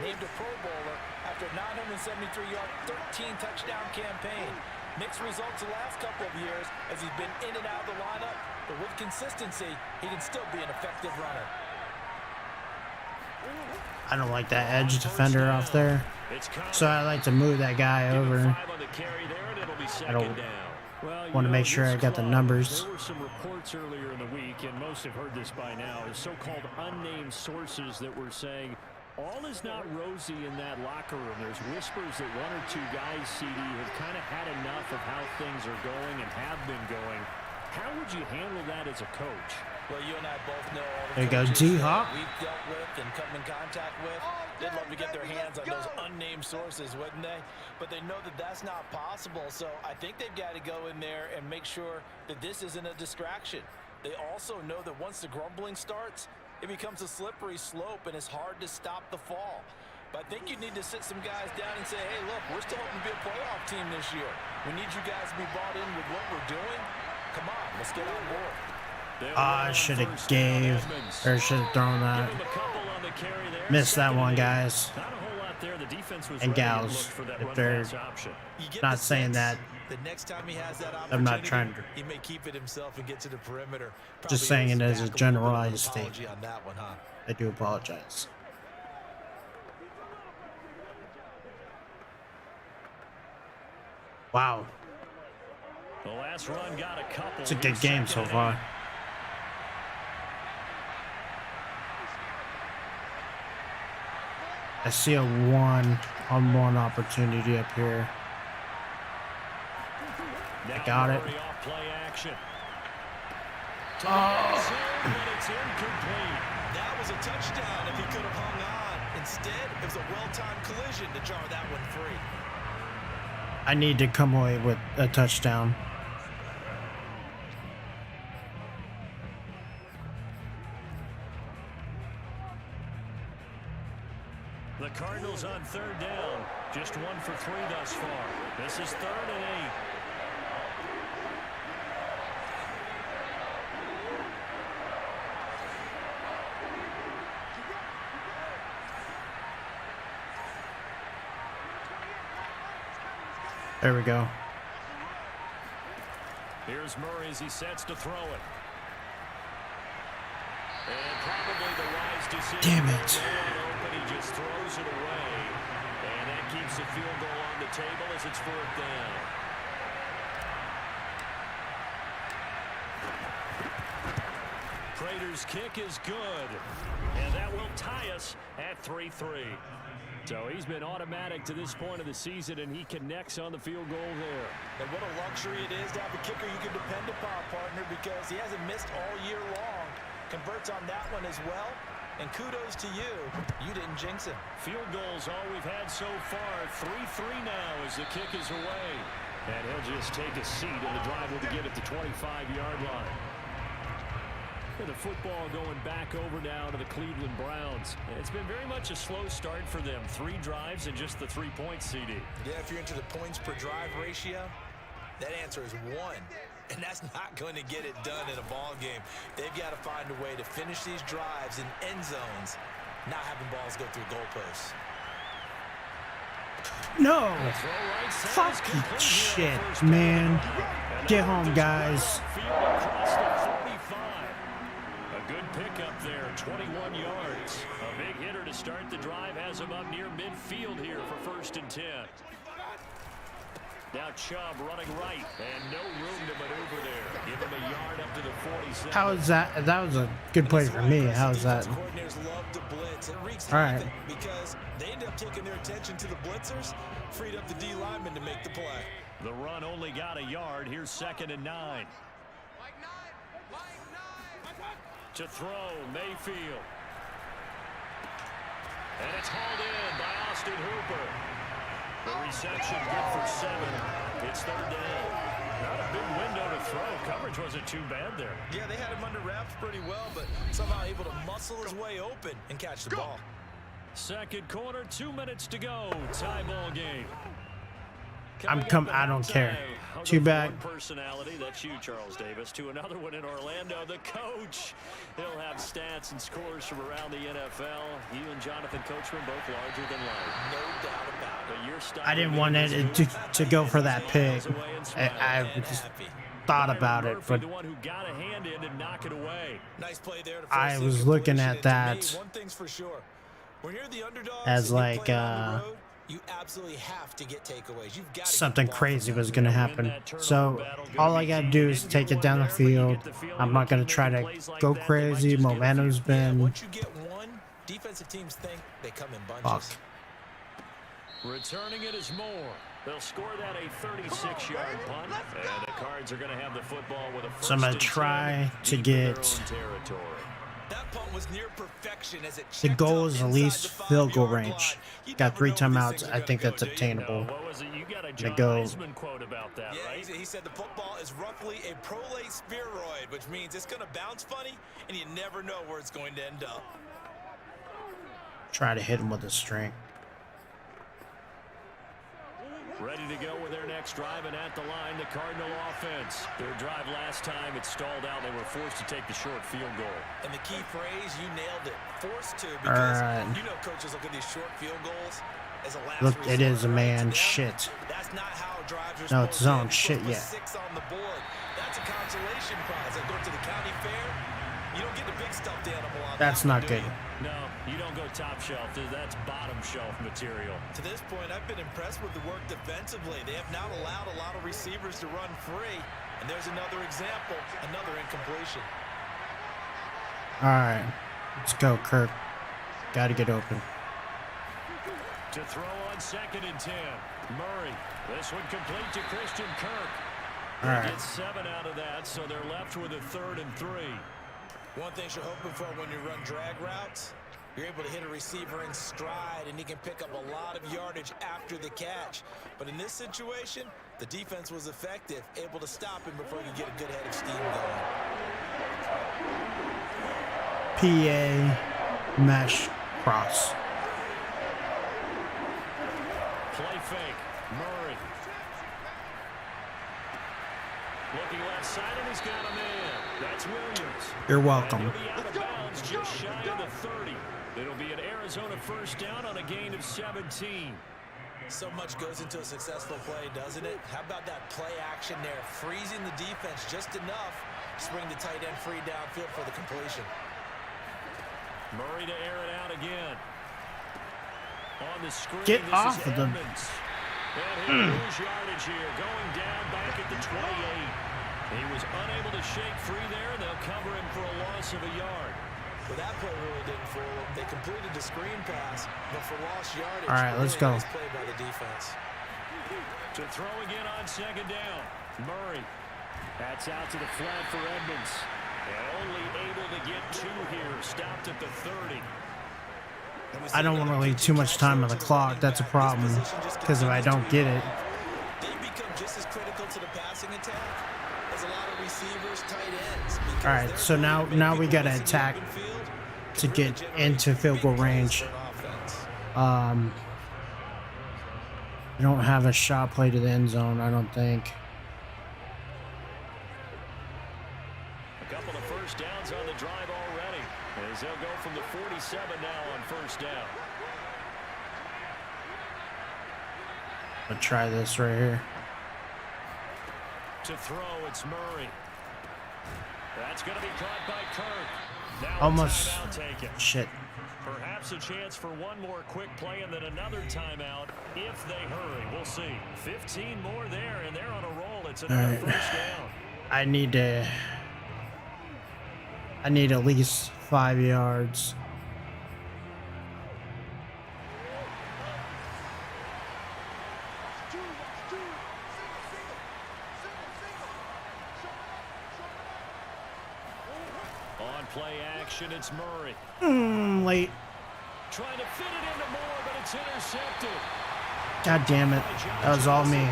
named a Pro Bowler after a 973-yard, 13-touchdown campaign. Mixed results the last couple of years as he's been in and out of the lineup, but with consistency, he can still be an effective runner. I don't like that edge defender off there, so I like to move that guy over. I don't want to make sure I got the numbers. There were some reports earlier in the week, and most have heard this by now, so-called unnamed sources that were saying all is not rosy in that locker room. There's whispers that 1 or 2 guys, CD, have kind of had enough of how things are going and have been going. How would you handle that as a coach? Well, you and I both know all the There you go, coaches D-Hop. that we've dealt with and come in contact with. They'd love to get their hands on those unnamed sources, wouldn't they? But they know that that's not possible, so I think they've got to go in there and make sure that this isn't a distraction. They also know that once the grumbling starts, it becomes a slippery slope, and it's hard to stop the fall. But I think you need to sit some guys down and say, hey, look, we're still hoping to be a playoff team this year. We need you guys to be bought in with what we're doing. Come on, let's get on board. I should have gave, or should have thrown that. Missed that one, guys and gals. If they're not saying that, The next time he has that I'm not trying to. he may keep it himself and get to the perimeter. Just saying it as a generalized statement. statement. On that one, huh? I do apologize. Wow, The last run got a couple. it's a good game so far. I see a one-on-one opportunity up here. I got it. That was a touchdown if he could have hung on. Instead, it was a well-timed collision to jar that one free. I need to come away with a touchdown. The Cardinals on third down. Just 1 for 3 thus far. This is 3rd and 8. There we go. Here's Murray as he sets to throw it. And probably the wise decision. Damn it. Open, he just throws it away. And that keeps the field goal on the table as it's 4th down. Prater's kick is good. And that will tie us at 3-3. So he's been automatic to this point of the season, and he connects on the field goal there. And what a luxury it is to have a kicker you can depend upon, partner, because he hasn't missed all year long. Converts on that one as well. And kudos to you. You didn't jinx him. Field goals all we've had so far. 3-3 now as the kick is away. And he'll just take a seat, and the drive will begin at the 25-yard line. And the football going back over now to the Cleveland Browns. It's been very much a slow start for them. 3 drives and just the 3 points, CD. Yeah, if you're into the points per drive ratio, that answer is 1. And that's not going to get it done in a ball game. They've got to find a way to finish these drives in end zones, not having balls go through goalposts. No! Fucking shit, man. Get home, guys. A good pickup there, 21 yards. A big hitter to start the drive has him up near midfield here for 1st and 10. Now Chubb running right, and no room to maneuver there. Give him a yard up to the 47. How is that? That was a good play for me. How is that? All right. Because they end up taking their attention to the blitzers, freed up the D lineman to make the play. The run only got a yard. Here's 2nd and 9. To throw, Mayfield. And it's hauled in by Austin Hooper. The reception good for 7. It's 3rd down. Not a big window to throw. Coverage wasn't too bad there. Yeah, they had him under wraps pretty well, but somehow able to muscle his way open and catch the ball. 2nd quarter, 2 minutes to go. Tie ball game. I don't care. Too bad. Personality, that's you, Charles Davis. To another one in Orlando, the coach. He'll have stats and scores from around the NFL. You and Jonathan Coachman both larger than life. No doubt about it. I didn't want it to go for that pick. I just thought about it, but I was looking at that as like you absolutely have to get takeaways. You've got something crazy was going to happen. So all I got to do is take it down the field. I'm not going to try to go crazy. Momentum's been... Once you get one, defensive teams think they come in bunches. Fuck. Returning it is Moore. They'll score that a 36-yard punt, and the Cards are going to have the football with a first. So I'm going to try to get punt was near perfection as it The checked goal up is at inside least the field goal 5-yard range. line. You Got never 3 know where these timeouts. things are I gonna think go, that's do you? obtainable. What was it? You got a They John go. Heisman quote about that, Yeah, right? he said the football is roughly a prolate spheroid, which means it's going to bounce funny, and you never know where it's going to end up. Try to hit him with a string. Ready to go with their next drive, and at the line, the Cardinal offense. Their drive last time, it stalled out. They were forced to take the short field goal. And the key phrase, you nailed it, forced to, because right. you know coaches look at these short field goals as a last Look, resort, it is a right? man. To them, Shit. that's not how drives are No, supposed it's to zone end. shit Put yet. 6 on the board. That's a consolation prize. Like go to the county fair, you don't get the big stuffed animal on That's that one, not do good. you? No, you don't go top shelf. That's bottom shelf material. To this point, I've been impressed with the work defensively. They have not allowed a lot of receivers to run free. And there's another example, another incompletion. All right, let's go, Kirk. Got to get open. To throw on 2nd and 10. Murray. This one complete to Christian Kirk. All right. Get 7 out of that, so they're left with a 3rd and 3. One thing you're hoping for when you run drag routes, you're able to hit a receiver in stride, and he can pick up a lot of yardage after the catch. But in this situation, the defense was effective, able to stop him before he could get a good head of steam going. PA mesh cross. Play fake. Murray. Looking left side, and he's got him in. That's Williams. You're welcome. And he'll be out of bounds just shy of the 30. It'll be an Arizona first down on a gain of 17. So much goes into a successful play, doesn't it? How about that play action there, freezing the defense just enough to bring the tight end free downfield for the completion. Murray to air it out again. On the screen, Get this off is of them. Edmonds. And he'll lose yardage here, going down back at the 28. He was unable to shake free there, and they'll cover him for a loss of a yard. Well, that play really didn't fool them. They completed the screen pass, but for lost yardage, All right, let's go. nice play by the defense. To throw again on 2nd down. Murray. That's out to the flat for Edmonds. And only able to get 2 here. Stopped at the 30. I don't want to leave too much time on the clock. That's a problem. Because if I don't get it, They become just as critical to the passing attack as a lot of receivers, tight ends. all right. So now we gotta attack to get into field goal range. I don't have a shot play to the end zone. I don't think. A couple of first downs on the drive already. As they'll go from the 47 now on first down. I'll try this right here. To throw, it's Murray. That's going to be caught by Kirk. Now Almost. a timeout taken. Shit. Perhaps a chance for one more quick play and then another timeout if they hurry. We'll see. 15 more there, and they're on a roll. It's another first down. I need at least 5 yards. On play action, it's Murray. Late. Trying to fit it into Moore, but it's intercepted. God damn it. That was all me. And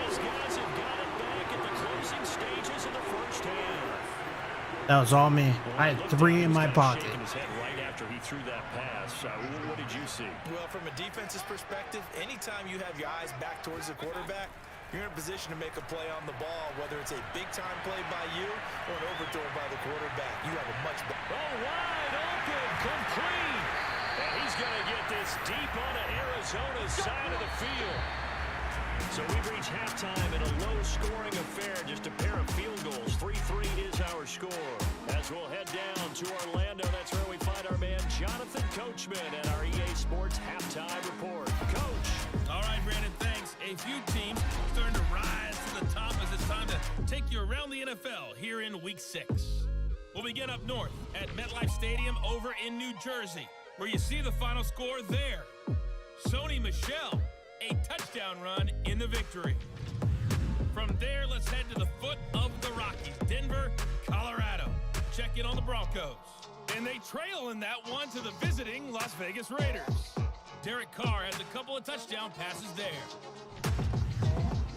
his guys have got it back at the closing stages of the first half. That was all me. I had 3 in my pocket. Shaking his head right after he threw that pass. What did you see? Well, from a defense's perspective, anytime you have your eyes back towards the quarterback, you're in a position to make a play on the ball, whether it's a big-time play by you or an overthrow by the quarterback. You have a much better. Oh, wide open, complete. And he's going to get this deep onto Arizona's side of the field. So we've reached halftime in a low-scoring affair, just a pair of field goals. 3-3 is our score. As we'll head down to Orlando, that's where we find our man Jonathan Coachman and our EA Sports Halftime Report. Coach. All right, Brandon, thanks. A few teams starting to rise to the top as it's time to take you around the NFL here in Week 6. We'll begin up north at MetLife Stadium over in New Jersey, where you see the final score there. Sony Michel, a touchdown run in the victory. From there, let's head to the foot of the Rockies, Denver, Colorado. Check in on the Broncos. And they trail in that one to the visiting Las Vegas Raiders. Derek Carr has a couple of touchdown passes there.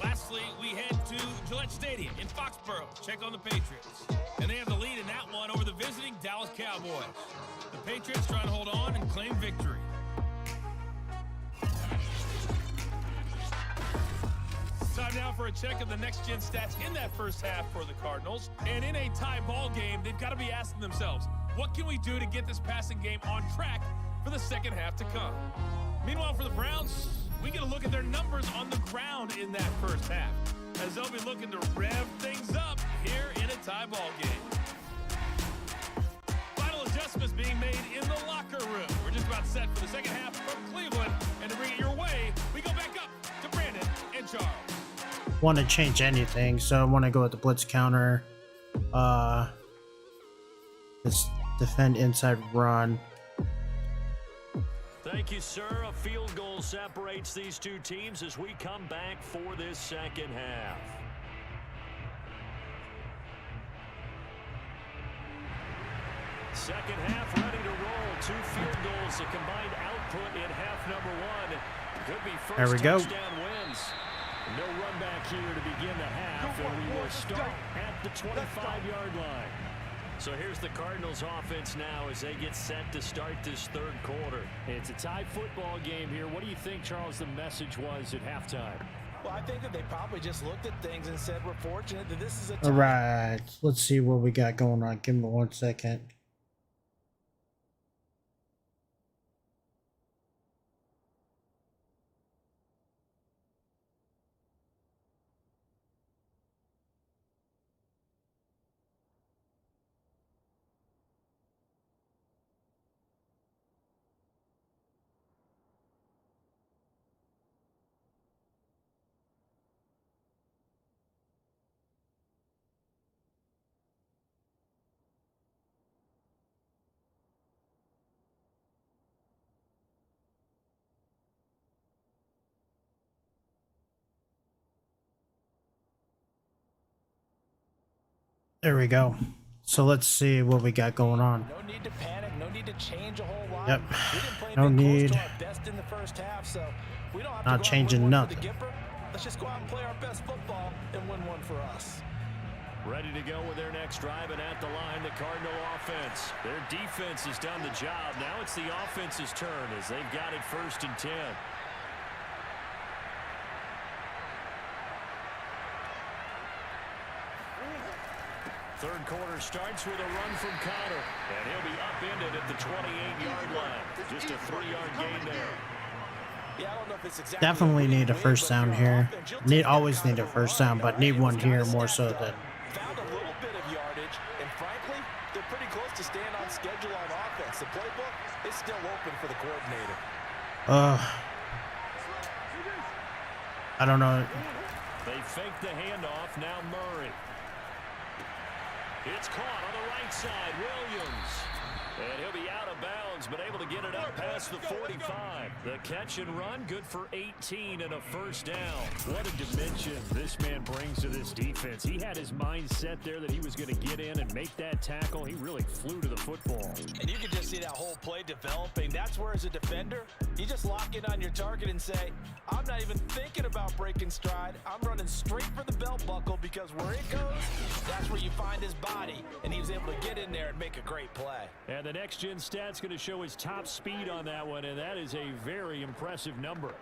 Lastly, we head to Gillette Stadium in Foxborough. Check on the Patriots. And they have the lead in that one over the visiting Dallas Cowboys. The Patriots trying to hold on and claim victory. Time now for a check of the next-gen stats in that first half for the Cardinals. And in a tie ball game, they've got to be asking themselves, what can we do to get this passing game on track for the second half to come? Meanwhile, for the Browns, we get a look at their numbers on the ground in that first half, as they'll be looking to rev things up here in a tie ball game. Final adjustments being made in the locker room. We're just about set for the second half from Cleveland. And to bring it your way, we go back up to Brandon and Charles. Want to change anything, so I want to go with the blitz counter. Let's defend inside run. Thank you, sir. A field goal separates these two teams as we come back for this second half. Second half ready to roll. 2 field goals, a combined output in half number 1. Could be first there we go. touchdown wins. No run back here to begin the half, and we will start at the 25-yard line. So here's the Cardinals offense now as they get set to start this third quarter. It's a tie football game here. What do you think, Charles, the message was at halftime? Well, I think that they probably just looked at things and said, we're fortunate that this is a tie. All right, let's see what we got going on. Give me 1 second. There we go. So let's see what we got going on. No need to panic. No need to change a whole lot. Yep. We didn't play No anything close need. to our best in the first half, so we don't have Not to go changing out and win one nothing. for the Gipper. Let's just go out and play our best football and win one for us. Ready to go with their next drive, and at the line, the Cardinal offense. Their defense has done the job. Now it's the offense's turn as they've got it 1st and 10. Third quarter starts with a run from Connor, and he'll be upended at the 28-yard line. Just a 3-yard gain there. Yeah, I don't know if it's exactly Definitely need a first down here. Always need a first first down, but need one here more so than. Found a little bit of yardage, and frankly, they're pretty close to staying on schedule on offense. The playbook is still open for the coordinator. I don't know. They fake the handoff. Now Murray. It's caught on the right side. Williams. And he'll be out of bounds, but able to get it up past the 45. The catch and run, good for 18 and a first down. What a dimension this man brings to this defense. He had his mind set there that he was going to get in and make that tackle. He really flew to the football. And you can just see that whole play developing. That's where, as a defender, you just lock in on your target and say, I'm not even thinking about breaking stride. I'm running straight for the belt buckle, because where it goes, that's where you find his body. And he was able to get in there and make a great play. And the next-gen stat's going to show his top speed on that one, and that is a very impressive number.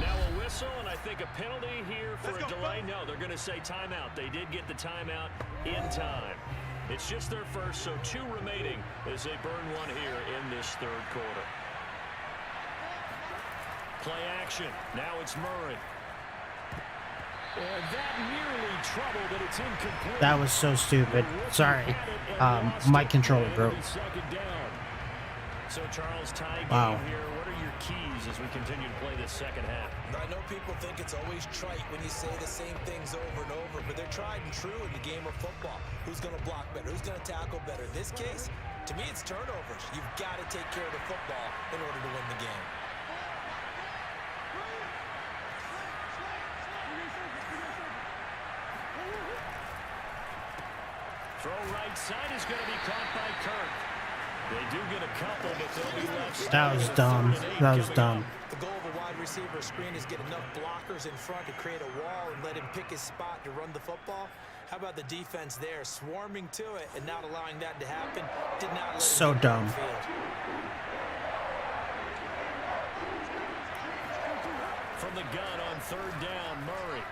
Now a whistle, and I think a penalty here for a delay. No, they're going to say timeout. They did get the timeout in time. It's just their first, so 2 remaining as they burn one here in this third quarter. Play action. Now it's Murray. And that nearly trouble, but it's incomplete. That was so stupid. Sorry. My controller broke. So, Charles, tie Wow. game here. What are your keys as we continue to play this second half? I know people think it's always trite when you say the same things over and over, but they're tried and true in the game of football. Who's going to block better? Who's going to tackle better? In this case, to me, it's turnovers. You've got to take care of the football in order to win the game. Throw right side is going to be caught by Kirk. They do get a couple, but they'll be left. That was dumb. That was dumb. The goal of a wide receiver screen is get enough blockers in front to create a wall and let him pick his spot to run the football. How about the defense there, swarming to it and not allowing that to happen? Did not let So him get dumb. downfield. From the gun on third down, Murray.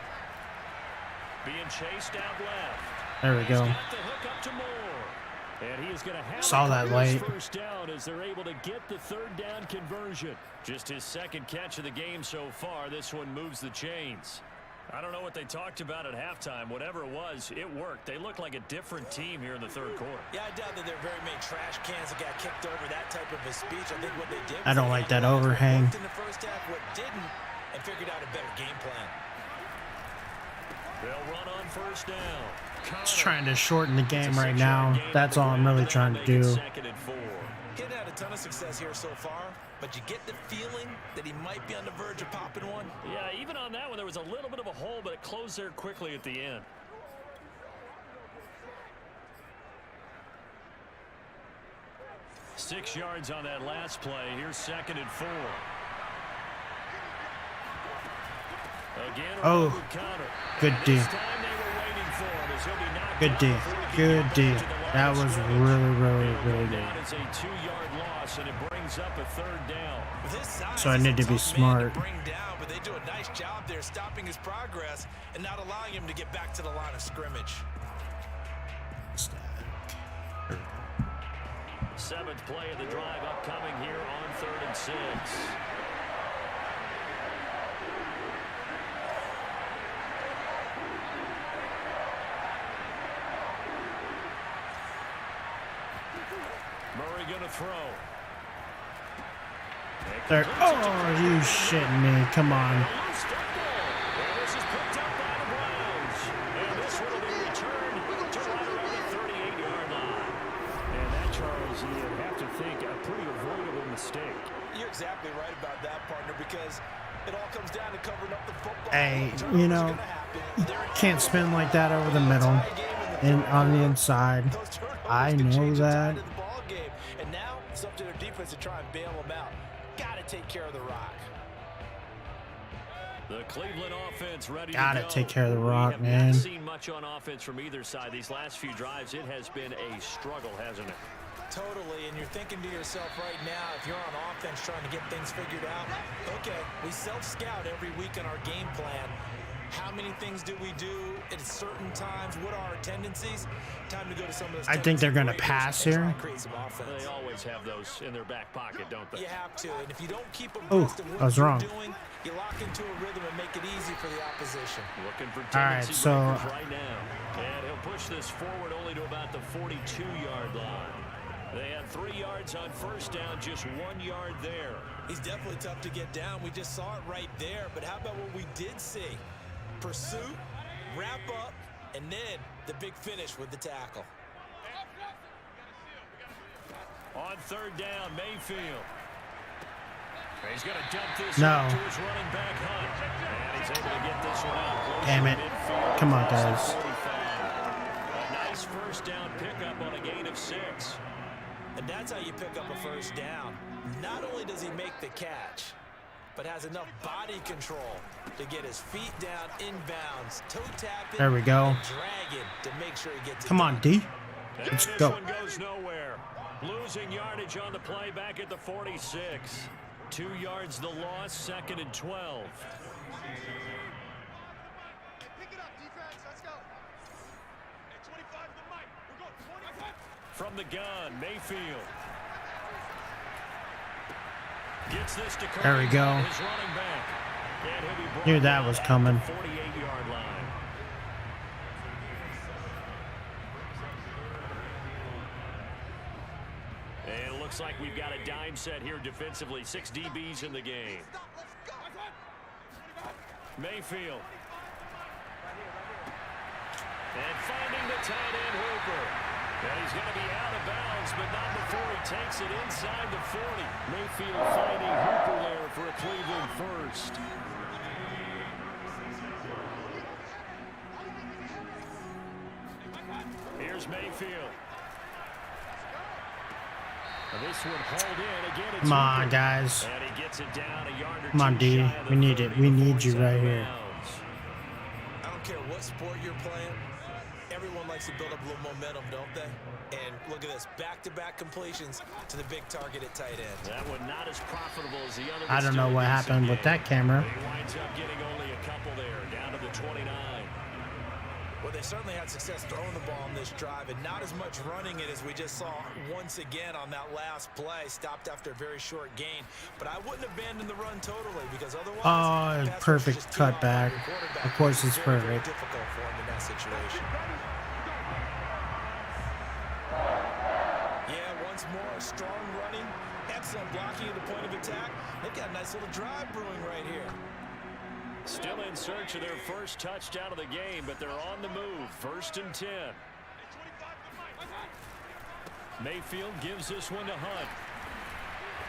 Being chased out left. There we go. He's got the hook up to Moore. And he is going to have Saw that late. first down as they're able to get the third down conversion. Just his second catch of the game so far. This one moves the chains. I don't know what they talked about at halftime. Whatever it was, it worked. They look like a different team here in the third quarter. Yeah, I doubt that there are very many trash cans that got kicked over that type of a speech. I think what they did. I don't like that overhang. In the first half, what didn't, and figured out a better game plan. They'll run on first down. Just trying to shorten the game right now. That's all I'm really trying to do. Second and 4. He hasn't had a ton of success here so far, but you get the feeling that he might be on the verge of popping one. Yeah, even on that one, there was a little bit of a hole, but it closed there quickly at the end. Six yards on that last play. Here's second and 4. Again, Oh, good D. Good D. Good D. That was really, really, really good. It's a 2-yard loss, and it brings up a third down. So I need to be smart. Bring down, but they do a nice job there stopping his progress and not allowing him to get back to the line of scrimmage. Seventh play of the drive upcoming here on 3rd and 6. Murray going to throw. Third. Oh, you shitting me. Come on. And this is picked up by the Browns. And this will be returned to right around the 38-yard line. And that, Charles, you have to think a pretty avoidable mistake. You're exactly right about that, partner, because it all comes down to covering up the football. Hey, you know, you can't spin like that over the middle and on the inside. I know that. And now it's up to their defense to try and bail them out. Got to take care of the rock. The Cleveland offense ready Gotta to go. take care of the rock, We man. have not seen much on offense from either side. These last few drives, it has been a struggle, hasn't it? Totally, and you're thinking to yourself right now, if you're on offense trying to get things figured out, okay, we self-scout every week in our game plan. How many things do we do at certain times? What are our tendencies? Time to go to some of those. I think they're gonna tendency pass breakers and try here. and create some offense. They always have those in their back pocket, don't they? You have to, and if you don't keep Oh, abreast of what I was you're wrong. doing, you lock into a rhythm and make it easy for the opposition. Looking for All right, tendency so breakers right now. And he'll push this forward only to about the 42-yard line. They had 3 yards on first down, just 1 yard there. He's definitely tough to get down. We just saw it right there. But how about what we did see? Pursuit, wrap up, and then the big finish with the tackle. On third down, Mayfield. He's going to dump this No. off to his running back, Hunt. And he's able to get this one out. Close Damn to it. midfield Come on, across the guys. 45. A nice first down pickup on a gain of 6. And that's how you pick up a first down. Not only does he make the catch, but has enough body control to get his feet down inbounds, toe tap it, There we go. and drag it to make sure he gets it Come done. on, D. And Let's this go. one goes nowhere. Losing yardage on the play back at the 46. 2 yards the loss, 2nd and 12. From the gun, Mayfield. Gets this to Kirk. There we go. His running back. And he'll be brought Knew that down was at coming. the 48-yard line. looks like we've got a dime set here defensively. 6 DBs in the game. Mayfield. And finding the tight end Hooper. And he's going to be out of bounds, but not before he takes it inside the 40. Mayfield finding Hooper there for a Cleveland first. Here's Mayfield. And this one hauled in again. It's Come on, Hooper. guys. And he gets it down a yard or Come on, two D. shy of the We need 30 it. We before need he's you out right of here. bounds. I don't care what sport you're playing. Everyone likes to build up a little momentum, don't they? And look at this, back-to-back completions to the big target at tight end. That one not as profitable as the other. I don't know what happened with that camera. He winds up getting only a couple there, down to the 29. Well, they certainly had success throwing the ball on this drive, and not as much running it as we just saw once again on that last play. Stopped after a very short gain, but I wouldn't abandon the run totally because otherwise. Oh, pass rush perfect is just too hard on cutback. your quarterback. Of course it's Very, very perfect. difficult for him in that situation. Yeah, once more, strong running, excellent blocking at the point of attack. They've got a nice little drive brewing right here. Still in search of their first touchdown of the game, but they're on the move. 1st and 10. Mayfield gives this one to Hunt.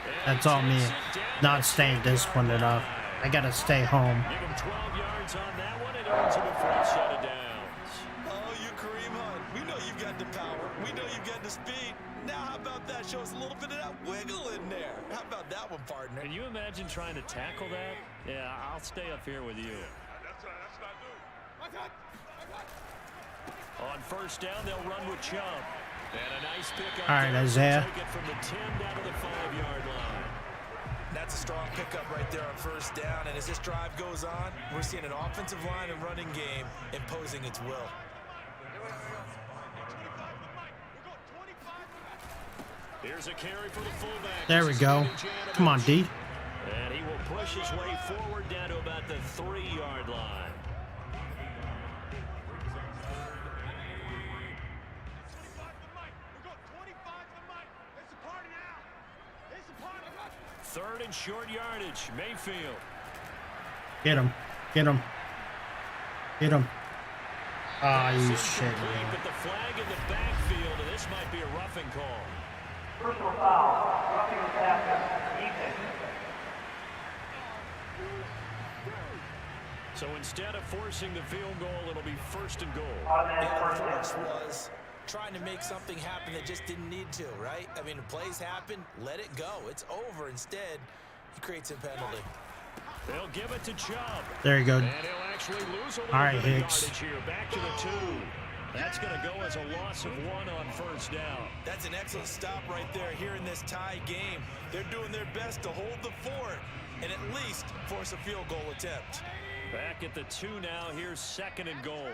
And That's all me. takes it down Not the staying disciplined enough. I gotta stay home. Give him 12 yards on that one and earns him a first set of downs. Oh, you Kareem Hunt. We know you've got the power. We know you've got the speed. Now how about that? Show us a little bit of that wiggle in there. How about that one, partner? Can you imagine trying to tackle that? Yeah, I'll stay up here with you. On 1st down, they'll run with Chubb. And a nice pickup. All right, there. Isaiah. Take it from the 10 down to the 5-yard line. That's a strong pickup right there on 1st down. And as this drive goes on, we're seeing an offensive line and running game imposing its will. Here's a carry for the fullback. There we go. Come on, D. And he will push his way forward down to about the 3-yard line. Third and short yardage. Mayfield. Get him. Get him. Get him. Ah, you Pass shit. incomplete, but the flag in the backfield, and this might be a roughing call. Personal foul, roughing the passer, defense. So instead of forcing the field goal, it'll be 1st and goal. Automatic The first force down. was trying to make something happen that just didn't need to, right? I mean, the plays happen, let it go. It's over. Instead, he creates a penalty. They'll give it to Chubb. There you go. And he'll actually lose a little All right, bit of Hicks. yardage here. Back to the 2. That's going to go as a loss of 1 on 1st down. That's an excellent stop right there here in this tie game. They're doing their best to hold the fort and at least force a field goal attempt. Back at the 2 now. Here's 2nd and goal.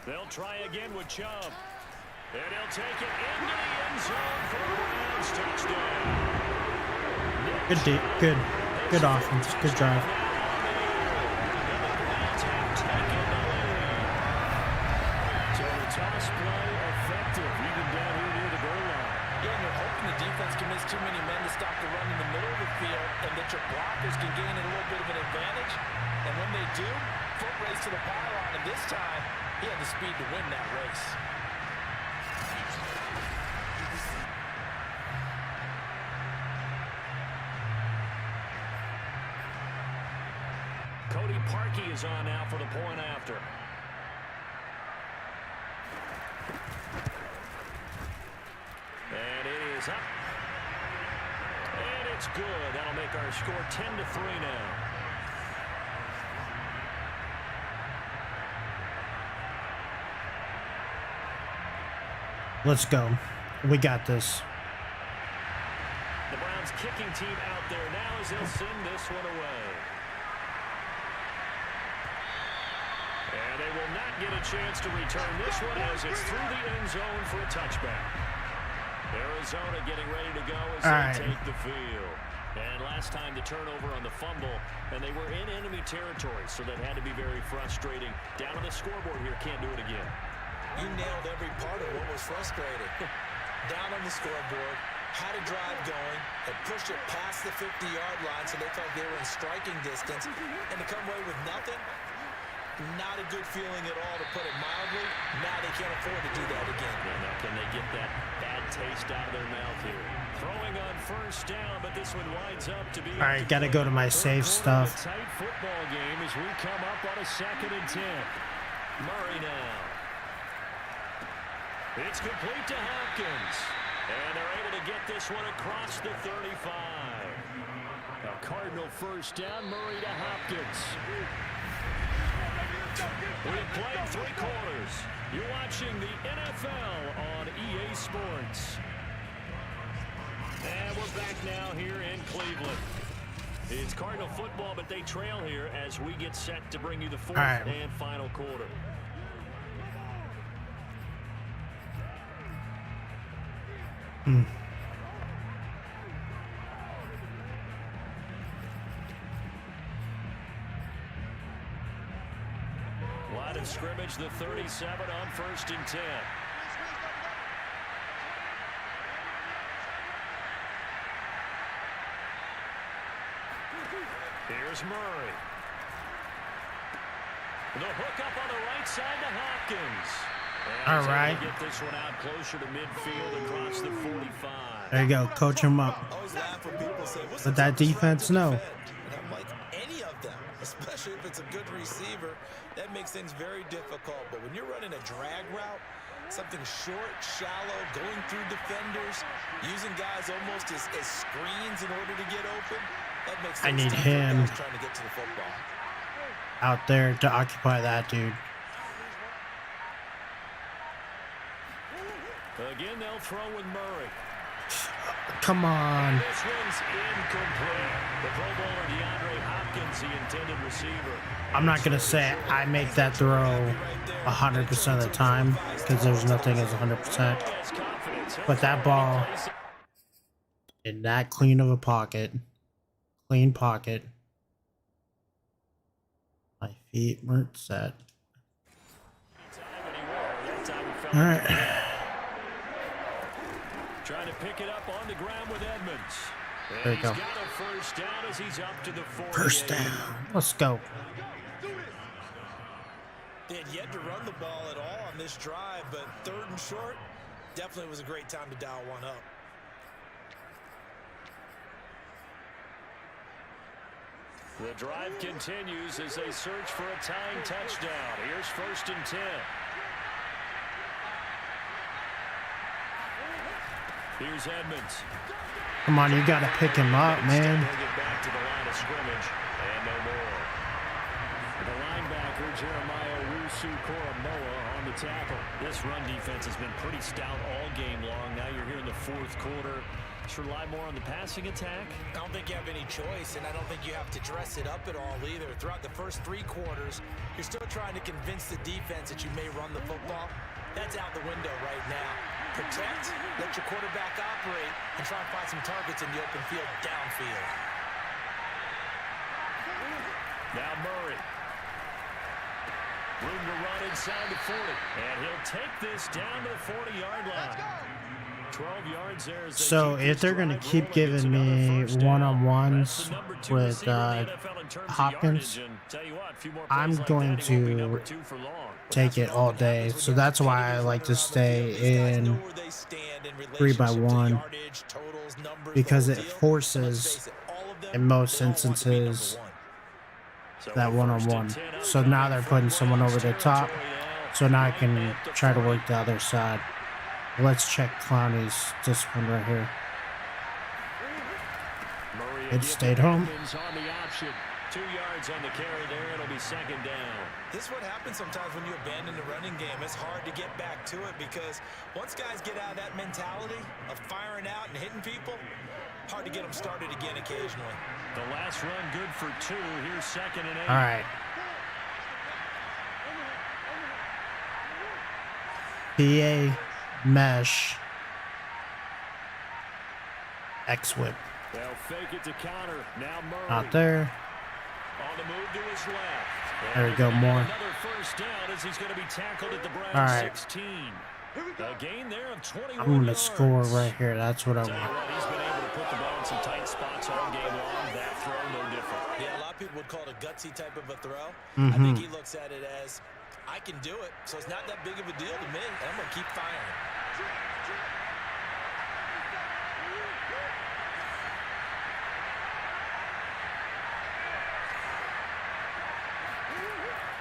They'll try again with Chubb. And he'll take it into the end zone for a Browns touchdown. Good offense. Good drive. So the toss play effective, even down here near the goal line. Yeah, and you're hoping the defense can miss too many men to stop the run in the middle of the field and that your blockers can gain a little bit of an advantage. And when they do, foot race to the pylon, and this time, he had the speed to win that race. Cody Parkey is on now for the point after. And it is up. And it's good. That'll make our score 10-3 now. Let's go. We got this. The Browns kicking team out there now as they'll send this one away. And they will not get a chance to return this one as it's through the end zone for a touchback. Arizona getting ready to go as they take the field. And last time the turnover on the fumble, and they were in enemy territory, so that had to be very frustrating. Down on the scoreboard here, can't do it again. You nailed every part of what was frustrating. Down on the scoreboard, had a drive going, had pushed it past the 50-yard line so they felt they were in striking distance, and to come away with nothing, not a good feeling at all, to put it mildly. Now they can't afford to do that again. And now can they get that bad taste out of their mouth here? Throwing on first down, but this one winds up to be... All right, gotta go to my safe stuff. Tight football game as we come up on a 2nd and 10. Murray now. It's complete to Hopkins. And they're able to get this one across the 35. A Cardinal first down, Murray to Hopkins. We've played 3 quarters. You're watching the NFL on EA Sports. And we're back now here in Cleveland. It's Cardinal football, but they trail here as we get set to bring you the 4th and final quarter. Line of scrimmage, the 37 on 1st and 10. Here's Murray. The hook up on the right side to Hopkins. All right. Get this one out closer to midfield across the 45. There you go. Coach him up. I always laugh when people say, what's Let the that toughest route defense to know. defend? And I'm like, any of them, especially if it's a good receiver, that makes things very difficult. But when you're running a drag route, something short, shallow, going through defenders, using guys almost as screens in order to get open, that makes I things need tough for him guys trying to get to the football. out there to occupy that dude. Again, they'll throw with Murray. Come on. This one's incomplete. The Pro Bowler DeAndre Hopkins, the intended receiver. I'm not going to say I make that throw 100% of the time because there's nothing as 100%. But that ball in that clean of a pocket, clean pocket, my feet weren't set. All right. Trying to pick it up on the ground with Edmonds. There you go. He's got a first down as he's up to the 48. First down. Let's go. They had yet to run the ball at all on this drive, but 3rd and short definitely was a great time to dial one up. The drive continues as they search for a tying touchdown. Here's 1st and 10. Here's Edmonds. Come on, you got to pick him up, man. He'll get back to the line of scrimmage and no more. The linebacker, Jeremiah Owusu-Koramoah, on the tackle. This run defense has been pretty stout all game long. Now you're here in the 4th quarter. Should rely more on the passing attack. I don't think you have any choice, and I don't think you have to dress it up at all either. Throughout the first 3 quarters, you're still trying to convince the defense that you may run the football. That's out the window right now. Protect, let your quarterback operate, and try and find some targets in the open field downfield. Now Murray. Room to run inside the 40. And he'll take this down to the 40-yard line. 12 yards there. So if they're going to keep giving me one-on-ones with Hopkins, I'm going to take it all day. So that's why I like to stay in 3x1, because it forces, in most instances, that one-on-one. So now they're putting someone over the top. So now I can try to work the other side. Let's check Clowney's discipline right here. It stayed home. On the option. 2 yards on the carry there. It'll be 2nd down. This is what happens sometimes when you abandon the running game. It's hard to get back to it because once guys get out of that mentality of firing out and hitting people, hard to get them started again occasionally. The last run good for 2. Here's 2nd and 8. All right. PA mesh X-whip. They'll fake it to counter. Now Murray. Out there. On the move to his left. There we go, more. Another first down as he's going to be tackled at the Browns All right. 16. A gain there of 21 I'm going to yards. score right here. That's what I Tell you want. what, he's been able to put the ball in some tight spots all game long. That throw, no different. Yeah, a lot of people would call it a gutsy type of a throw. Mm-hmm. I think he looks at it as, I can do it, so it's not that big of a deal to me, and I'm going to keep firing.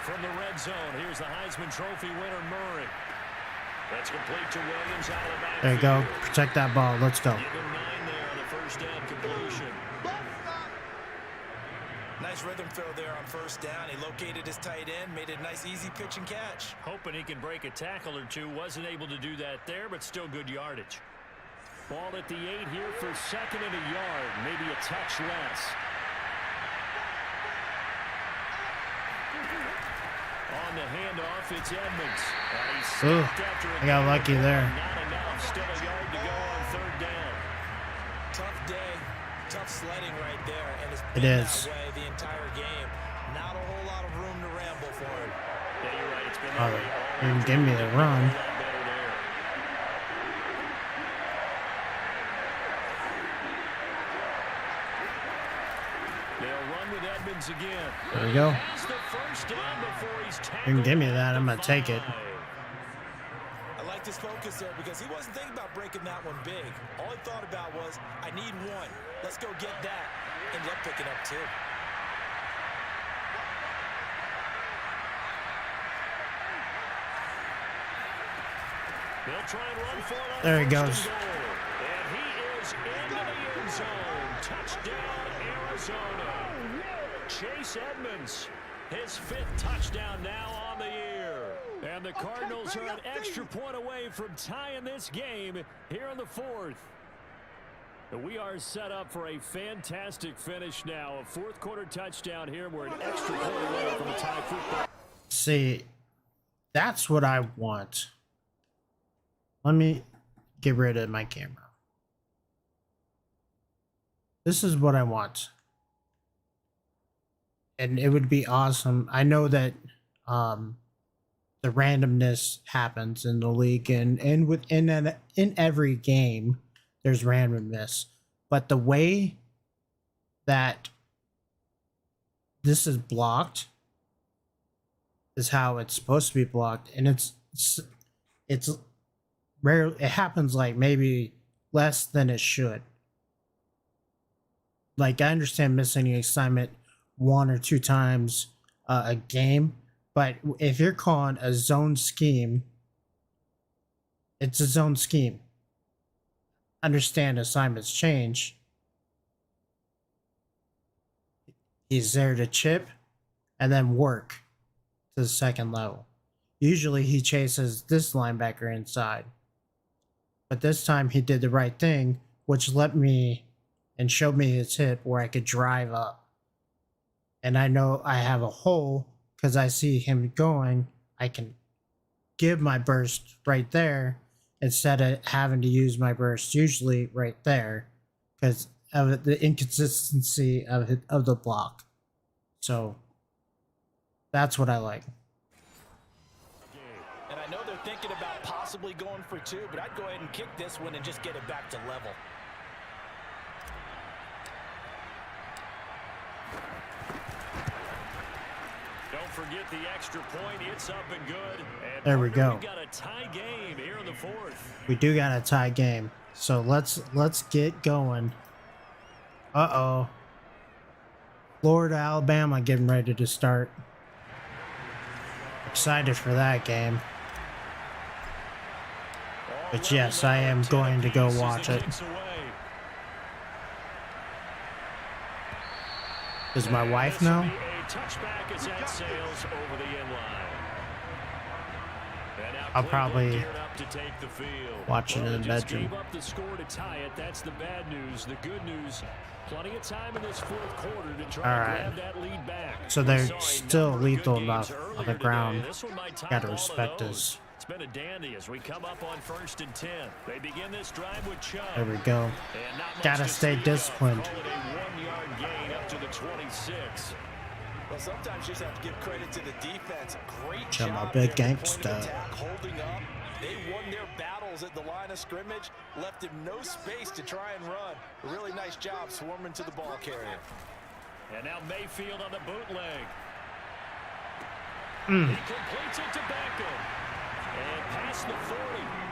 From the red zone, here's the Heisman Trophy winner, Murray. That's complete to Williams out of the backfield. There you go. Protect that ball. Let's go. Give him 9 there on the first down completion. Nice rhythm throw there on first down. He located his tight end, made a nice easy pitch and catch. Hoping he can break a tackle or two. Wasn't able to do that there, but still good yardage. Ball at the 8 here for second and a yard. Maybe a touch less. On the handoff, it's Edmonds. Ooh, I got lucky there. Not enough. Still a yard to go on third down. Tough day, tough sledding right there, and it's It been is. that way the entire game. Not a whole lot of room to ramble for him. Yeah, you're right. It's been Oh, that way all you can give me the run. A lot better there. They'll run with Edmonds again. There we go. Has the first down before he's tackled. You can give me that. I'm going to take it. I liked his focus there because he wasn't thinking about breaking that one big. All he thought about was, I need one. Let's go get that. Ended up picking up 2. They'll try and run for it on There he first goes. and goal. And he is into the end zone. Touchdown, Arizona. Chase Edmonds, his 5th touchdown now on the year. And the Cardinals are an extra point away from tying this game here in the 4th. We are set up for a fantastic finish now. A 4th quarter touchdown here. We're an extra point away from a tie football. See, that's what I want. Let me get rid of my camera. This is what I want. And it would be awesome. I know that the randomness happens in the league, and in every game there's randomness. But the way that this is blocked is how it's supposed to be blocked, and it's rare. It happens like maybe less than it should. Like, I understand missing an assignment 1 or 2 times a game, but if you're calling a zone scheme, it's a zone scheme. Understand assignments change. He's there to chip and then work to the second level. Usually he chases this linebacker inside. But this time he did the right thing, which let me and showed me his hip where I could drive up. And I know I have a hole because I see him going. I can give my burst right there instead of having to use my burst usually right there because of the inconsistency of the block. So that's what I like. And I know they're thinking about possibly going for 2, but I'd go ahead and kick this one and just get it back to level. Don't forget the extra point. It's up and good. And There we go. We've got a tie game here in the 4th. We do got a tie game. So let's get going. Uh-oh. Florida, Alabama getting ready to start. Excited for that game. But yes, I am going to go watch it. Does my wife know? Touchback as that sails over the end line. I'll probably to take the field. watch it in the Just bedroom. gave up the score to tie it. That's the bad news. The good news, plenty of time in this 4th quarter to try All to right. grab that lead back. So We they're saw a still number of lethal good enough games on earlier the today. ground. This one might top Gotta all of respect those. this. It's been a dandy as we come up on 1st and 10. They begin this drive with Chubb. There we go. And not much Gotta to stay speak of. disciplined. Call it a 1-yard gain up to the 26. Well, sometimes you just have to give credit to the defense. Great Chill, my job big there at the point of gangsta. attack, holding up. They won their battles at the line of scrimmage, left him no space to try and run. A really nice job swarming to the ball carrier. And now Mayfield on the bootleg. He completes it to Beckham. And past the 40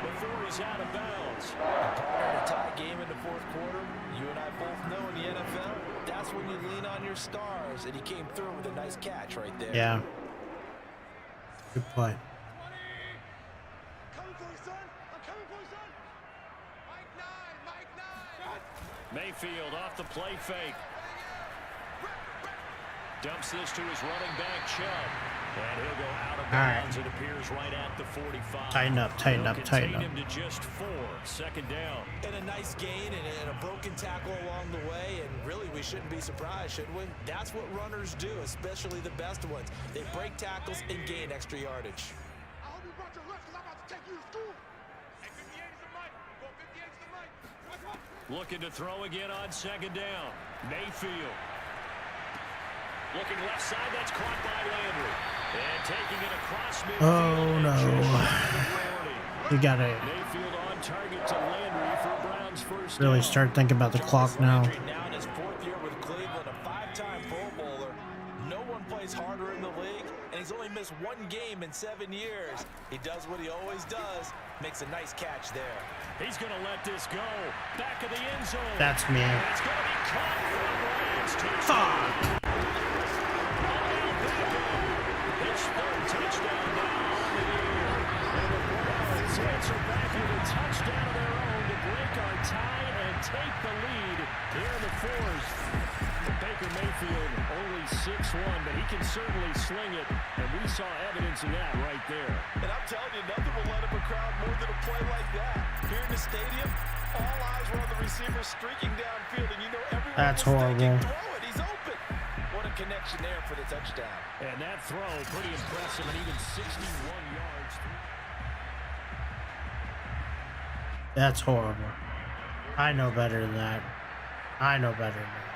before he's out of bounds. A tie game in the fourth quarter. You and I both know in the NFL, that's when you lean on your stars. And he came through with a nice catch right there. Yeah. Good play. Mayfield off the play fake. Dumps this to his running back, Chubb. And he'll go out of bounds. It appears right at the 45. Tighten up, tighten up, tighten up. Him to just 4. Second down. And a nice gain and a broken tackle along the way. And really, we shouldn't be surprised, should we? That's what runners do, especially the best ones. They break tackles and gain extra yardage. I hope you brought your lunch because I'm about to take you to school. Hey, 58 is the mic. Go 58 is the mic. Looking to throw again on second down. Mayfield. Looking left side, that's caught by Landry. And taking it across midfield. Oh, no. We gotta Mayfield on target to Landry for Brown's first really down. start thinking about the clock now. Now in his fourth year with Cleveland, a 5-time Pro Bowler. No one plays harder in the league, and he's only missed 1 game in 7 years. He does what he always does, makes a nice catch there. He's going to let this go. Back of the end zone. That's me. And it's going to be caught from Rams. Fuck! His third touchdown now on the year. And the Browns answer back with a touchdown of their own to break our tie and take the lead here in the fourth. Baker Mayfield only 6'1", but he can certainly sling it, and we saw evidence of that right there. And I'm telling you, nothing will let up a crowd more than a play like that. Here in the stadium, all eyes were on the receiver streaking downfield, and you know everyone That's was thinking, horrible. throw it, he's open. What a connection there for the touchdown. And that throw, pretty impressive, and even 61 yards. That's horrible. I know better than that. I know better than that.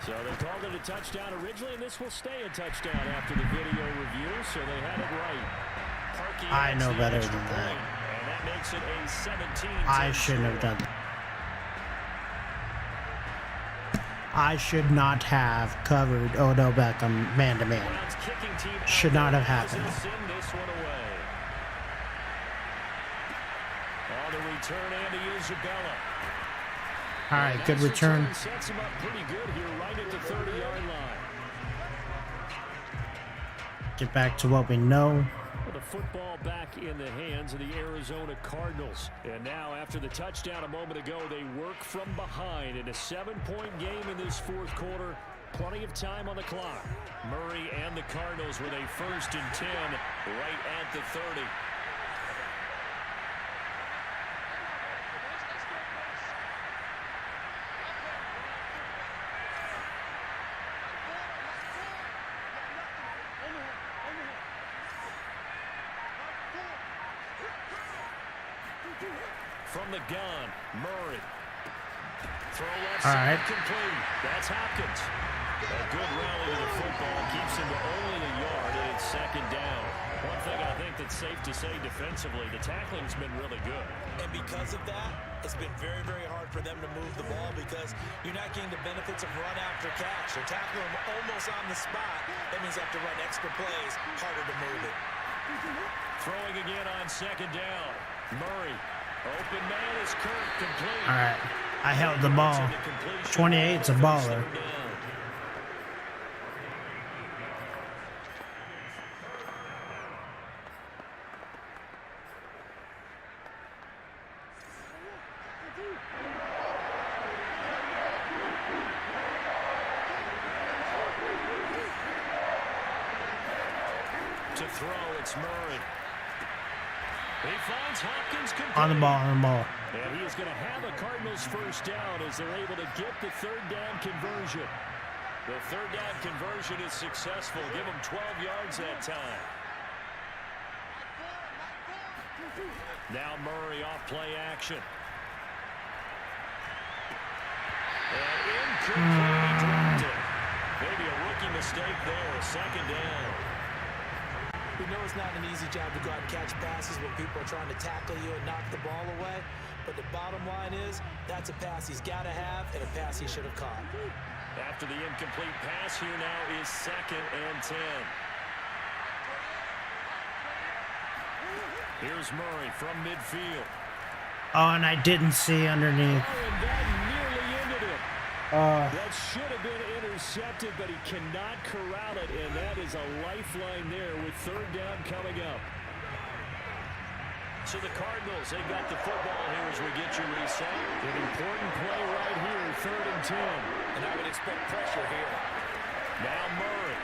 So they called it a touchdown originally, and this will stay a touchdown after the video review, so they had it right. Parkey I know adds the better extra than that. point, and that makes it a 17. I shouldn't have done that. I should not have covered Odell Beckham man-to-man. Browns kicking team Should not have happened. send this one away. On the return, Andy Isabella. All right, good return. Sets him up pretty good here, right at the 30-yard line. Get back to what we know. With the football back in the hands of the Arizona Cardinals. And now, after the touchdown a moment ago, they work from behind in a 7-point game in this fourth quarter. Plenty of time on the clock. Murray and the Cardinals with a 1st and 10 right at the 30. From the gun, Murray. Throw left side, complete. That's Hopkins. A good rally to the football keeps him to only a yard, and it's 2nd down. One thing I think that's safe to say defensively, the tackling's been really good. And because of that, it's been very, very hard for them to move the ball because you're not getting the benefits of run after catch. They're tackling them almost on the spot. That means they have to run extra plays, harder to move it. Throwing again on 2nd down. Murray. Open man is Kirk, complete. All right, I held the ball. 28's a baller. To throw, it's Murray. He finds Hopkins complete. On the ball, on the ball. And he is going to have a Cardinals 1st down as they're able to get the 3rd down conversion. The 3rd down conversion is successful. Give them 12 yards that time. Now Murray off play action. And incomplete. Maybe a rookie rookie mistake there, second down. We know it's not an easy job to go out and catch passes when people are trying to tackle you and knock the ball away. But the bottom line is, that's a pass he's got to have and a pass he should have caught. After the incomplete pass, here now is 2nd and 10. Here's Murray from midfield. Oh, and I didn't see underneath. Oh, and that nearly ended it. That should have been intercepted, but he cannot corral it, and that is a lifeline there with 3rd down coming up. So the Cardinals, they got the football here as we get you reset. An important play right here, 3rd and 10. And I would expect pressure here. Now Murray.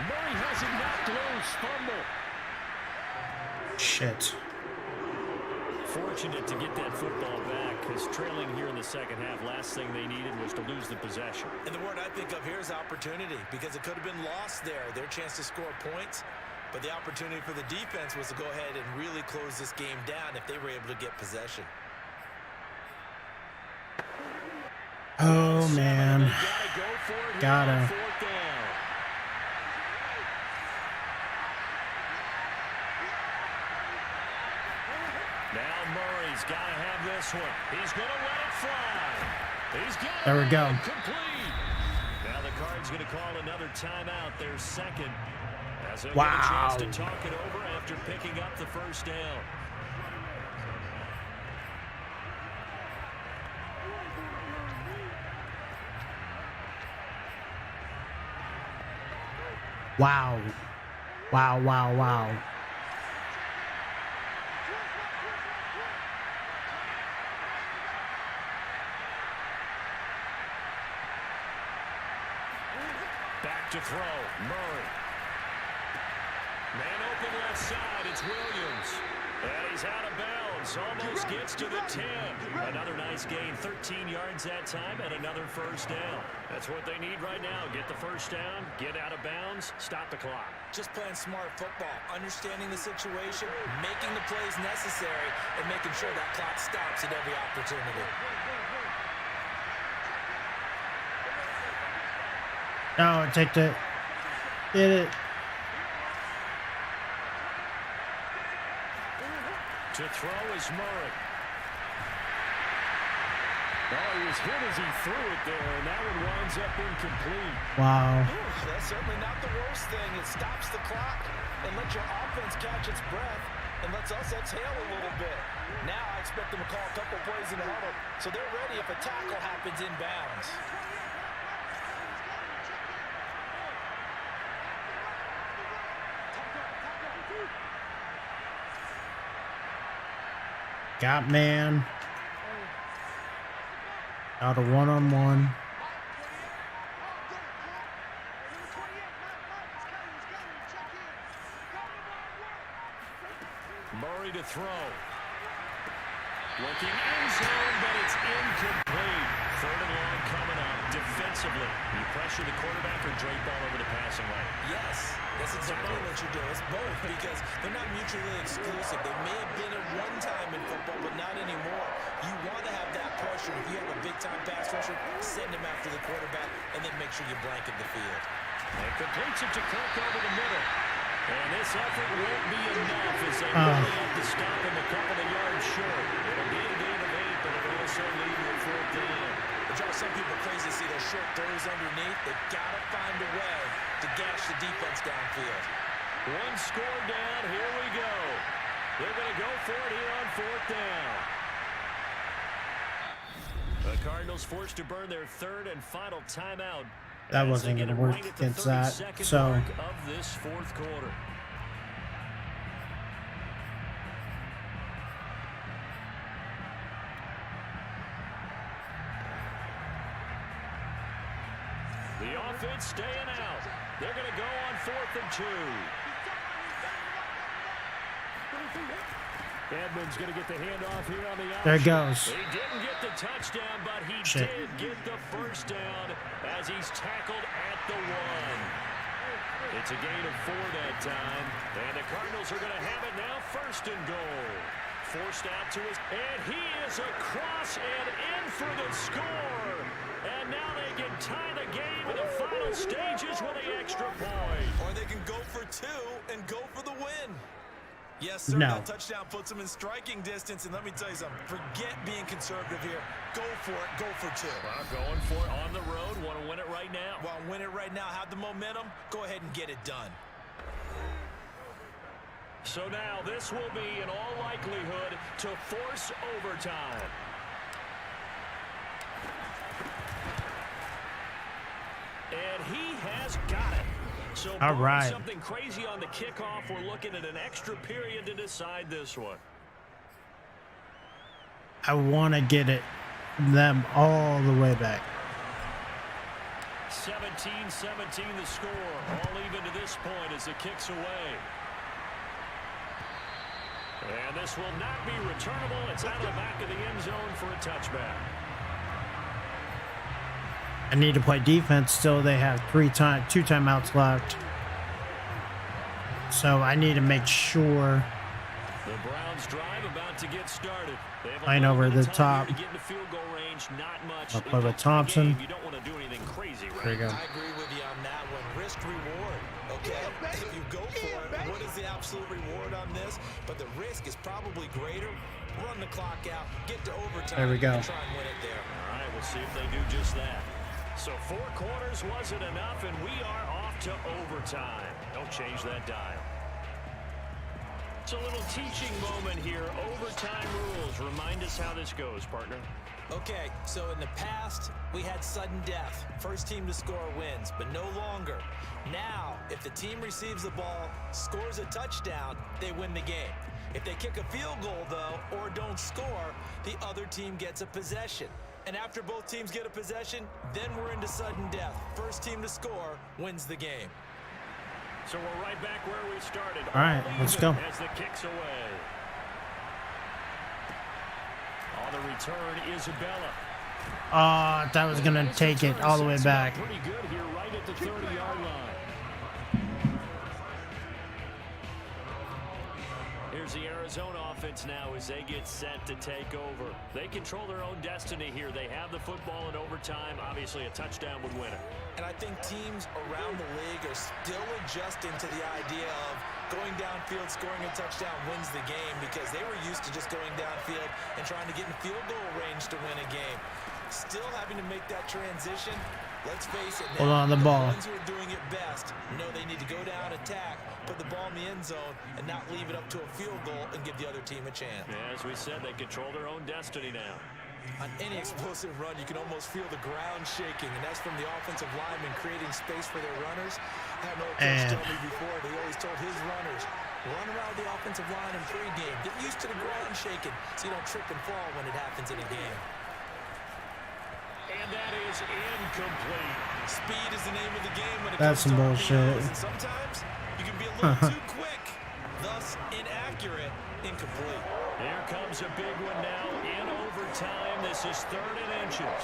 Murray has it knocked loose, fumble. Shit. Fortunate to get that football back, because trailing here in the second half, last thing they needed was to lose the possession. And the word I think of here is opportunity, because it could have been lost there, their chance to score points. But the opportunity for the defense was to go ahead and really close this game down if they were able to get possession. Oh, man. Gotta. Now Murray's got to have this one. He's going to let it fly. He's got There we go. Complete. Now the Cards going to call another timeout. Their second. As they'll Wow. get a chance to talk it over after picking up the first down. Wow. Wow, wow, wow. Back to throw. Murray. Man open left side. It's Williams. And he's out of bounds. Almost gets to the 10. Another nice gain. 13 yards that time and another first down. That's what they need right now. Get the first down, get out of bounds, stop the clock. Just playing smart football, understanding the situation, making the plays necessary, and making sure that clock stops at every opportunity. No, take the. Hit it. To throw is Murray. Oh, he was hit as he threw it there, and that one winds up incomplete. Wow. That's certainly not the worst thing. It stops the clock and lets your offense catch its breath and lets us exhale a little bit. Now I expect them to call a couple plays in the huddle so they're ready if a tackle happens inbounds. Got man. Out of one-on-one. Murray to throw. Looking end zone, but it's incomplete. 3rd and long coming up. Defensively, you pressure the quarterback or drape all over the passing lane? Yes, that's exactly what you do. It's both because they're not mutually exclusive. They may have been at one time in football, but not anymore. You want to have that pressure. If you have a big-time pass rusher, send him after the quarterback, and then make sure you blanket the field. And completes it to Kirk over the middle. And this effort won't be enough as they really have to stop him a couple of yards short. It'll be a gain of 8, but it'll also lead to a 4th down. It drives some people crazy to see those short throws underneath. They've got to find a way to gash the defense downfield. One score down. Here we go. They're going to go for it here on 4th down. The Cardinals forced to burn their 3rd and final timeout. That wasn't going to work against that. So. Of this 4th quarter. The offense staying out. They're going to go on 4th and 2. Edmonds going to get the handoff here on the option. There it goes. He didn't get the touchdown, but he Shit. did get the first down as he's tackled at the 1. It's a gain of 4 that time. And the Cardinals are going to have it now 1st and goal. Forced out to his, and he is across and in for the score. And And now they can tie the game in the final stages with the extra point. Or they can go for two and go for the win. Yes, sir. No. That touchdown puts them in striking distance. And let me tell you something. Forget being conservative here. Go for it. Go for two. Well, going for it on the road. Want to win it right now. Well, win it right now. Have the momentum. Go ahead and get it done. So now this will be, in all likelihood, to force overtime. And he has got it. So all right. Something crazy on the kickoff. We're looking at an extra period to decide this one. I want to get them all the way back. 17-17 the score. All even to this point as it kicks away. And this will not be returnable. It's out of the back of the end zone for a touchback. I need to play defense still. They have two timeouts left. So I need to make sure. The Browns drive about to get started. Line over the top. To get into field goal range, not much. I'll play with Thompson. You don't want to do anything crazy, right? There you go. I agree with you on that one. Risk reward. Okay, if you go for it, what is the absolute reward on this? But the risk is probably greater. Run the clock out, get to overtime. There we go. And try and win it there. All right, we'll see if they do just that. So 4 quarters wasn't enough, and we are off to overtime. Don't change that dial. It's a little teaching moment here. Overtime rules. Remind us how this goes, partner. Okay, so in the past, we had sudden death. First team to score wins, but no longer. Now, if the team receives the ball, scores a touchdown, they win the game. If they kick a field goal, though, or don't score, the other team gets a possession. And after both teams get a possession, then we're into sudden death. First team to score wins the game. So we're right back where we started. All right, let's go. As the kick's away. On the return, Isabella. That was going to take it all the way back. Pretty good here, right at the 30-yard line. Here's the Arizona offense now as they get set to take over. They control their own destiny here. They have the football in overtime. Obviously, a touchdown would win it. And I think teams around the league are still adjusting to the idea of going downfield, scoring a touchdown wins the game because they were used to just going downfield and trying to get in field goal range to win a game. Still having to make that transition. Let's face it, Hold on the ball. ones who are doing it best know they need to go down, attack, put the ball in the end zone, and not leave it up to a field goal and give the other team a chance. Yeah, as we said, they control their own destiny now. On any explosive run, you can almost feel the ground shaking, and that's from the offensive linemen creating space for their runners. I know a coach told me before, he always told his runners, run around the offensive line in pregame. Get used to the ground shaking so you don't trip and fall when it happens in a game. And that is incomplete. Speed is the name of the game when it That's comes some to bullshit. RPOs, and sometimes you can be a little too quick, thus inaccurate, incomplete. Here comes a big one now in overtime. This is 3rd and inches.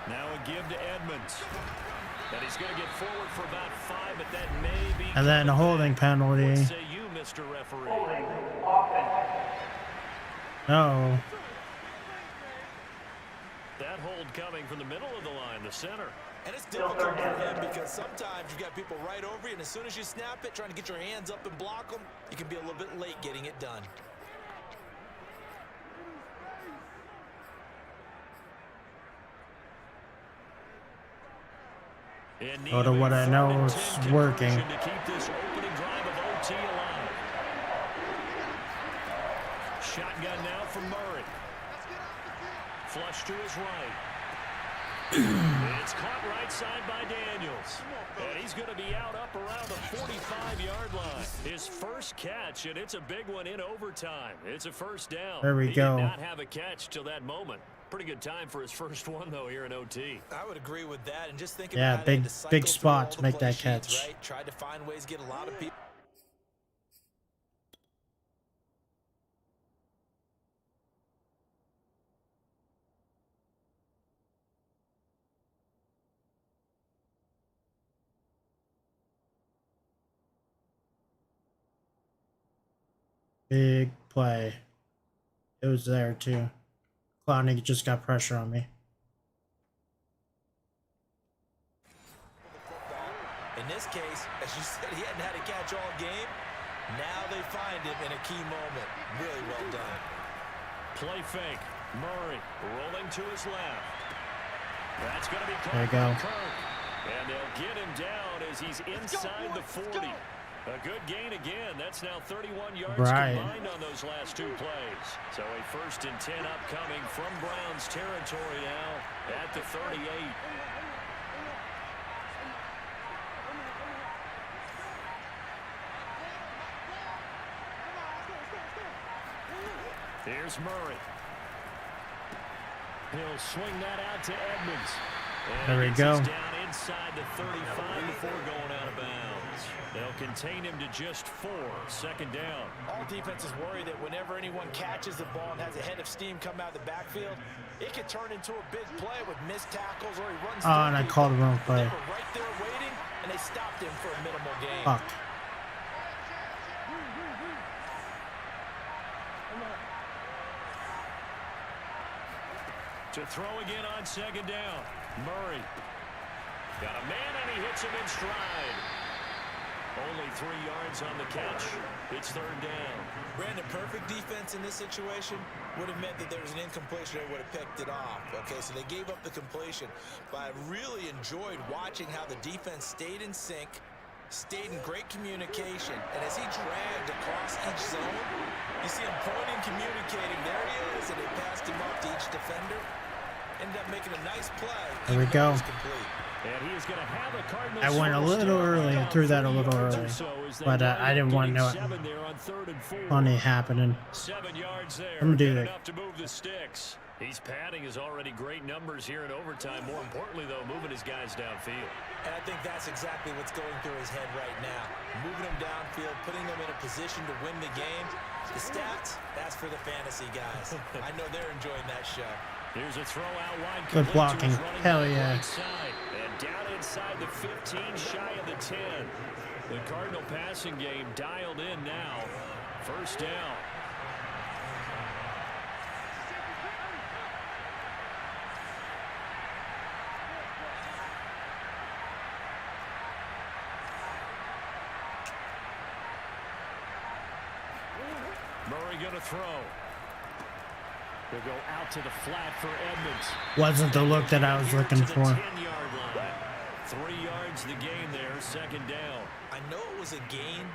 Now a give to Edmonds. And he's going to get forward for about 5, but that may be... And then a holding penalty. What say you, Mr. Referee? Holding offense. No. That hold coming from the middle of the line, the center. And it's difficult for him because sometimes you've got people right over you, and as soon as you snap it, trying to get your hands up and block them, you can be a little bit late getting it done. Go to what I know is working. To keep this opening drive of OT alive. Shotgun now from Murray. Flush to his right. It's caught right side by Daniels. And he's going to be out up around the 45-yard line. His first catch, and it's a big one in overtime. It's a first down. There we go. He did not have a catch till that moment. Pretty good time for his first one, though, here in OT. I would agree with that, and just think Yeah, about it. big spot to make that catch. Right? Tried to find ways to get a lot of people. Big play. it was there too. Clowney just got pressure on me. In this case, as you said, he hadn't had a catch all game. Now they find him in a key moment. Really well done. Play fake. Murray rolling to his left. That's going to be There you caught go. by Kirk. And they'll get him down as he's inside the 40. A good gain again. That's now 31 yards combined on those last two plays. So a 1st and 10 upcoming from Browns territory now at the 38. Here's Murray. He'll swing that out to Edmonds. And there we go. Down inside the 35 before going out of bounds. They'll contain him to just 4. 2nd down. All defenses worry that whenever anyone catches the ball and has a head of steam come out of the backfield, it could turn into a big play with missed tackles or he runs. Oh, and I called the wrong play. They were right there waiting, and they stopped him for a minimal gain. Fuck. To throw again on 2nd down. Murray. Got a man, and he hits him in stride. Only 3 yards on the catch. It's 3rd down. Brandon, perfect defense in this situation would have meant that there was an incompletion and would have picked it off. Okay, so they gave up the completion. But I really enjoyed watching how the defense stayed in sync, stayed in great communication. And as he dragged across each zone, you see him pointing, communicating. There he is, and they passed him off to each defender. Ended up making a nice play. There we go. And he is going to have a Cardinals. I went a little early. I threw that a little early. But I didn't want no funny happening. 7 yards there. I'm going to do that. Enough to move the sticks. He's padding his already great numbers here in overtime. More importantly, though, moving his guys downfield. And I think that's exactly what's going through his head right now. Moving them downfield, putting them in a position to win the game. The stats, that's for the fantasy guys. I know they're enjoying that show. Here's a throw out wide. Good blocking. Hell yeah. And down inside the 15, shy of the 10. The Cardinal passing game dialed in now. 1st down. Murray going to throw. They'll go out to the flat for Edmonds. Wasn't the look that I was looking for. 10-yard line. 3 yards the gain there, 2nd down. I know it was a gain,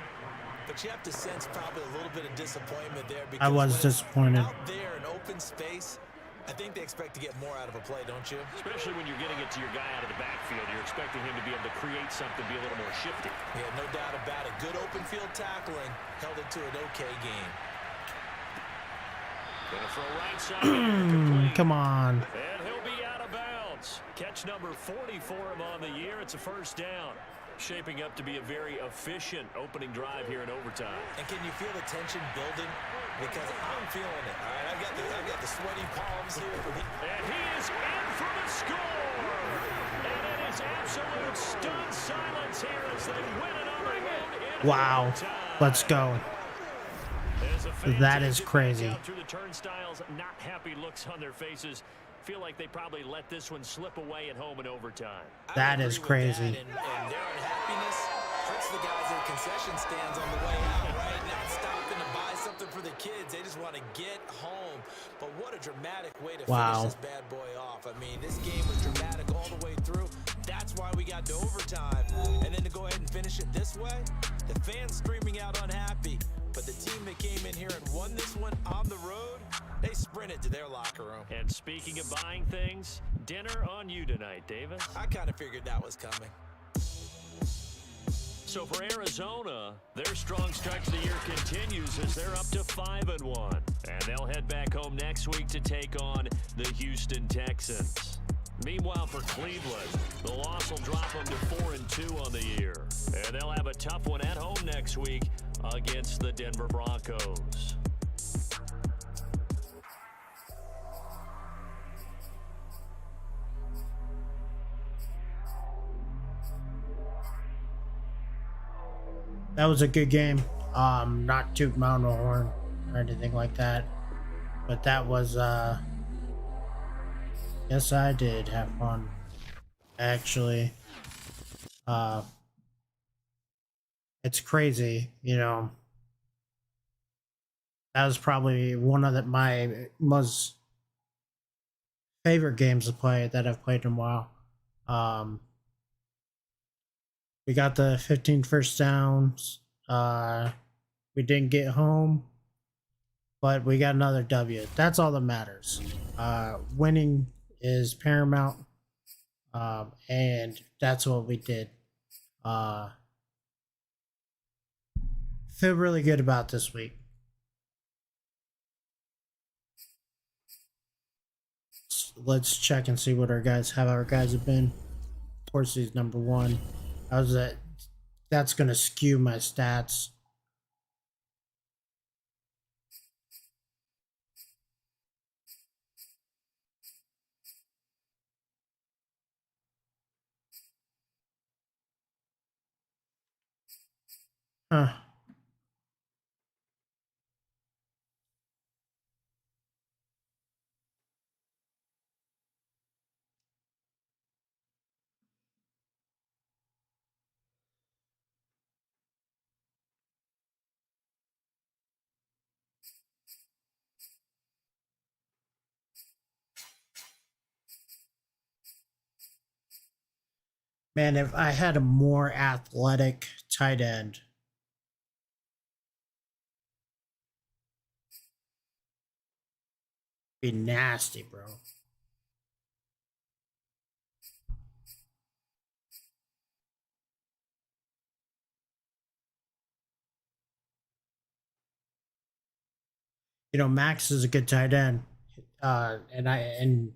but you have to sense probably a little bit of disappointment there. Because I was disappointed. Out there in open space, I think they expect to get more out of a play, don't you? Especially when you're getting it to your guy out of the backfield. You're expecting him to be able to create something, be a little more shifty. Yeah, no doubt about it. Good open field tackling held it to an okay game. Gonna throw right side. Come on. And he'll be out of bounds. Catch number 40 for him on the year. It's a 1st down. Shaping up to be a very efficient opening drive here in overtime. And can you feel the tension building? Because I'm feeling it. All right, I've got the sweaty palms here. And he is in for the score. And it is absolute stunned silence here as they win it on the road. Wow. Let's go. That is crazy. Through the turnstiles, not happy looks on their faces. Feel like they probably let this one slip away at home in overtime. That is crazy. And their unhappiness hurts the guys at the concession stands on the way out, right? Not stopping to buy something for the kids. They just want to get home. But what a dramatic way to finish this bad boy off. I mean, this game was dramatic all the way through. That's why we got to overtime. And then to go ahead and finish it this way, the fans streaming out unhappy. But the team that came in here and won this one on the road, they sprinted to their locker room. And speaking of buying things, dinner on you tonight, Davis. I kind of figured that was coming. So for Arizona, their strong start to the year continues as they're up to 5-1. And they'll head back home next week to take on the Houston Texans. Meanwhile, for Cleveland, the loss will drop them to 4-2 on the year. And they'll have a tough one at home next week against the Denver Broncos. That was a good game. Not toot my own horn or anything like that. But that was yes, I did have fun. Actually, uh, it's crazy, you know. That was probably one of my most favorite games to play that I've played in a while. Um, we got the 15 first downs. We didn't get home, but we got another W. That's all that matters. Winning is paramount, and that's what we did. Uh, feel really good about this week. Let's check and see what our guys have been. Of course, he's number one. How's that? That's gonna skew my stats. Huh. Man, if I had a more athletic tight end, it'd be nasty, bro. You know, Max is a good tight end. And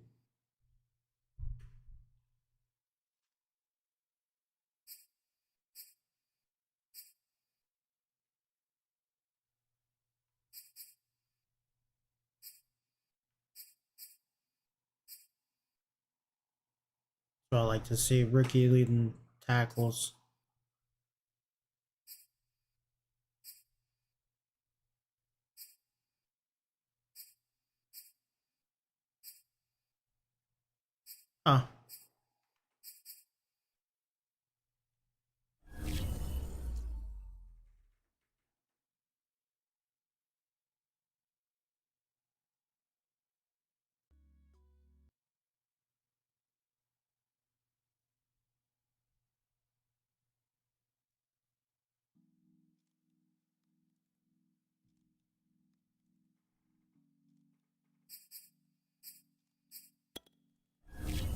so I like to see rookie leading tackles. Huh.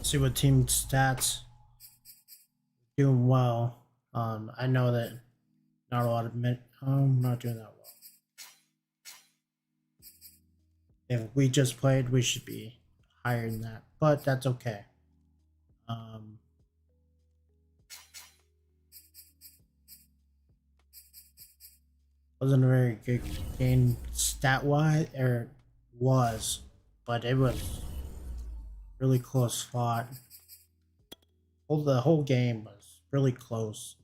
See what team stats doing well. I know that not a lot of not doing that well. If we just played, we should be higher than that, but that's okay. Wasn't a very good game stat wise, or was, but it was really close fought. The whole game was really close.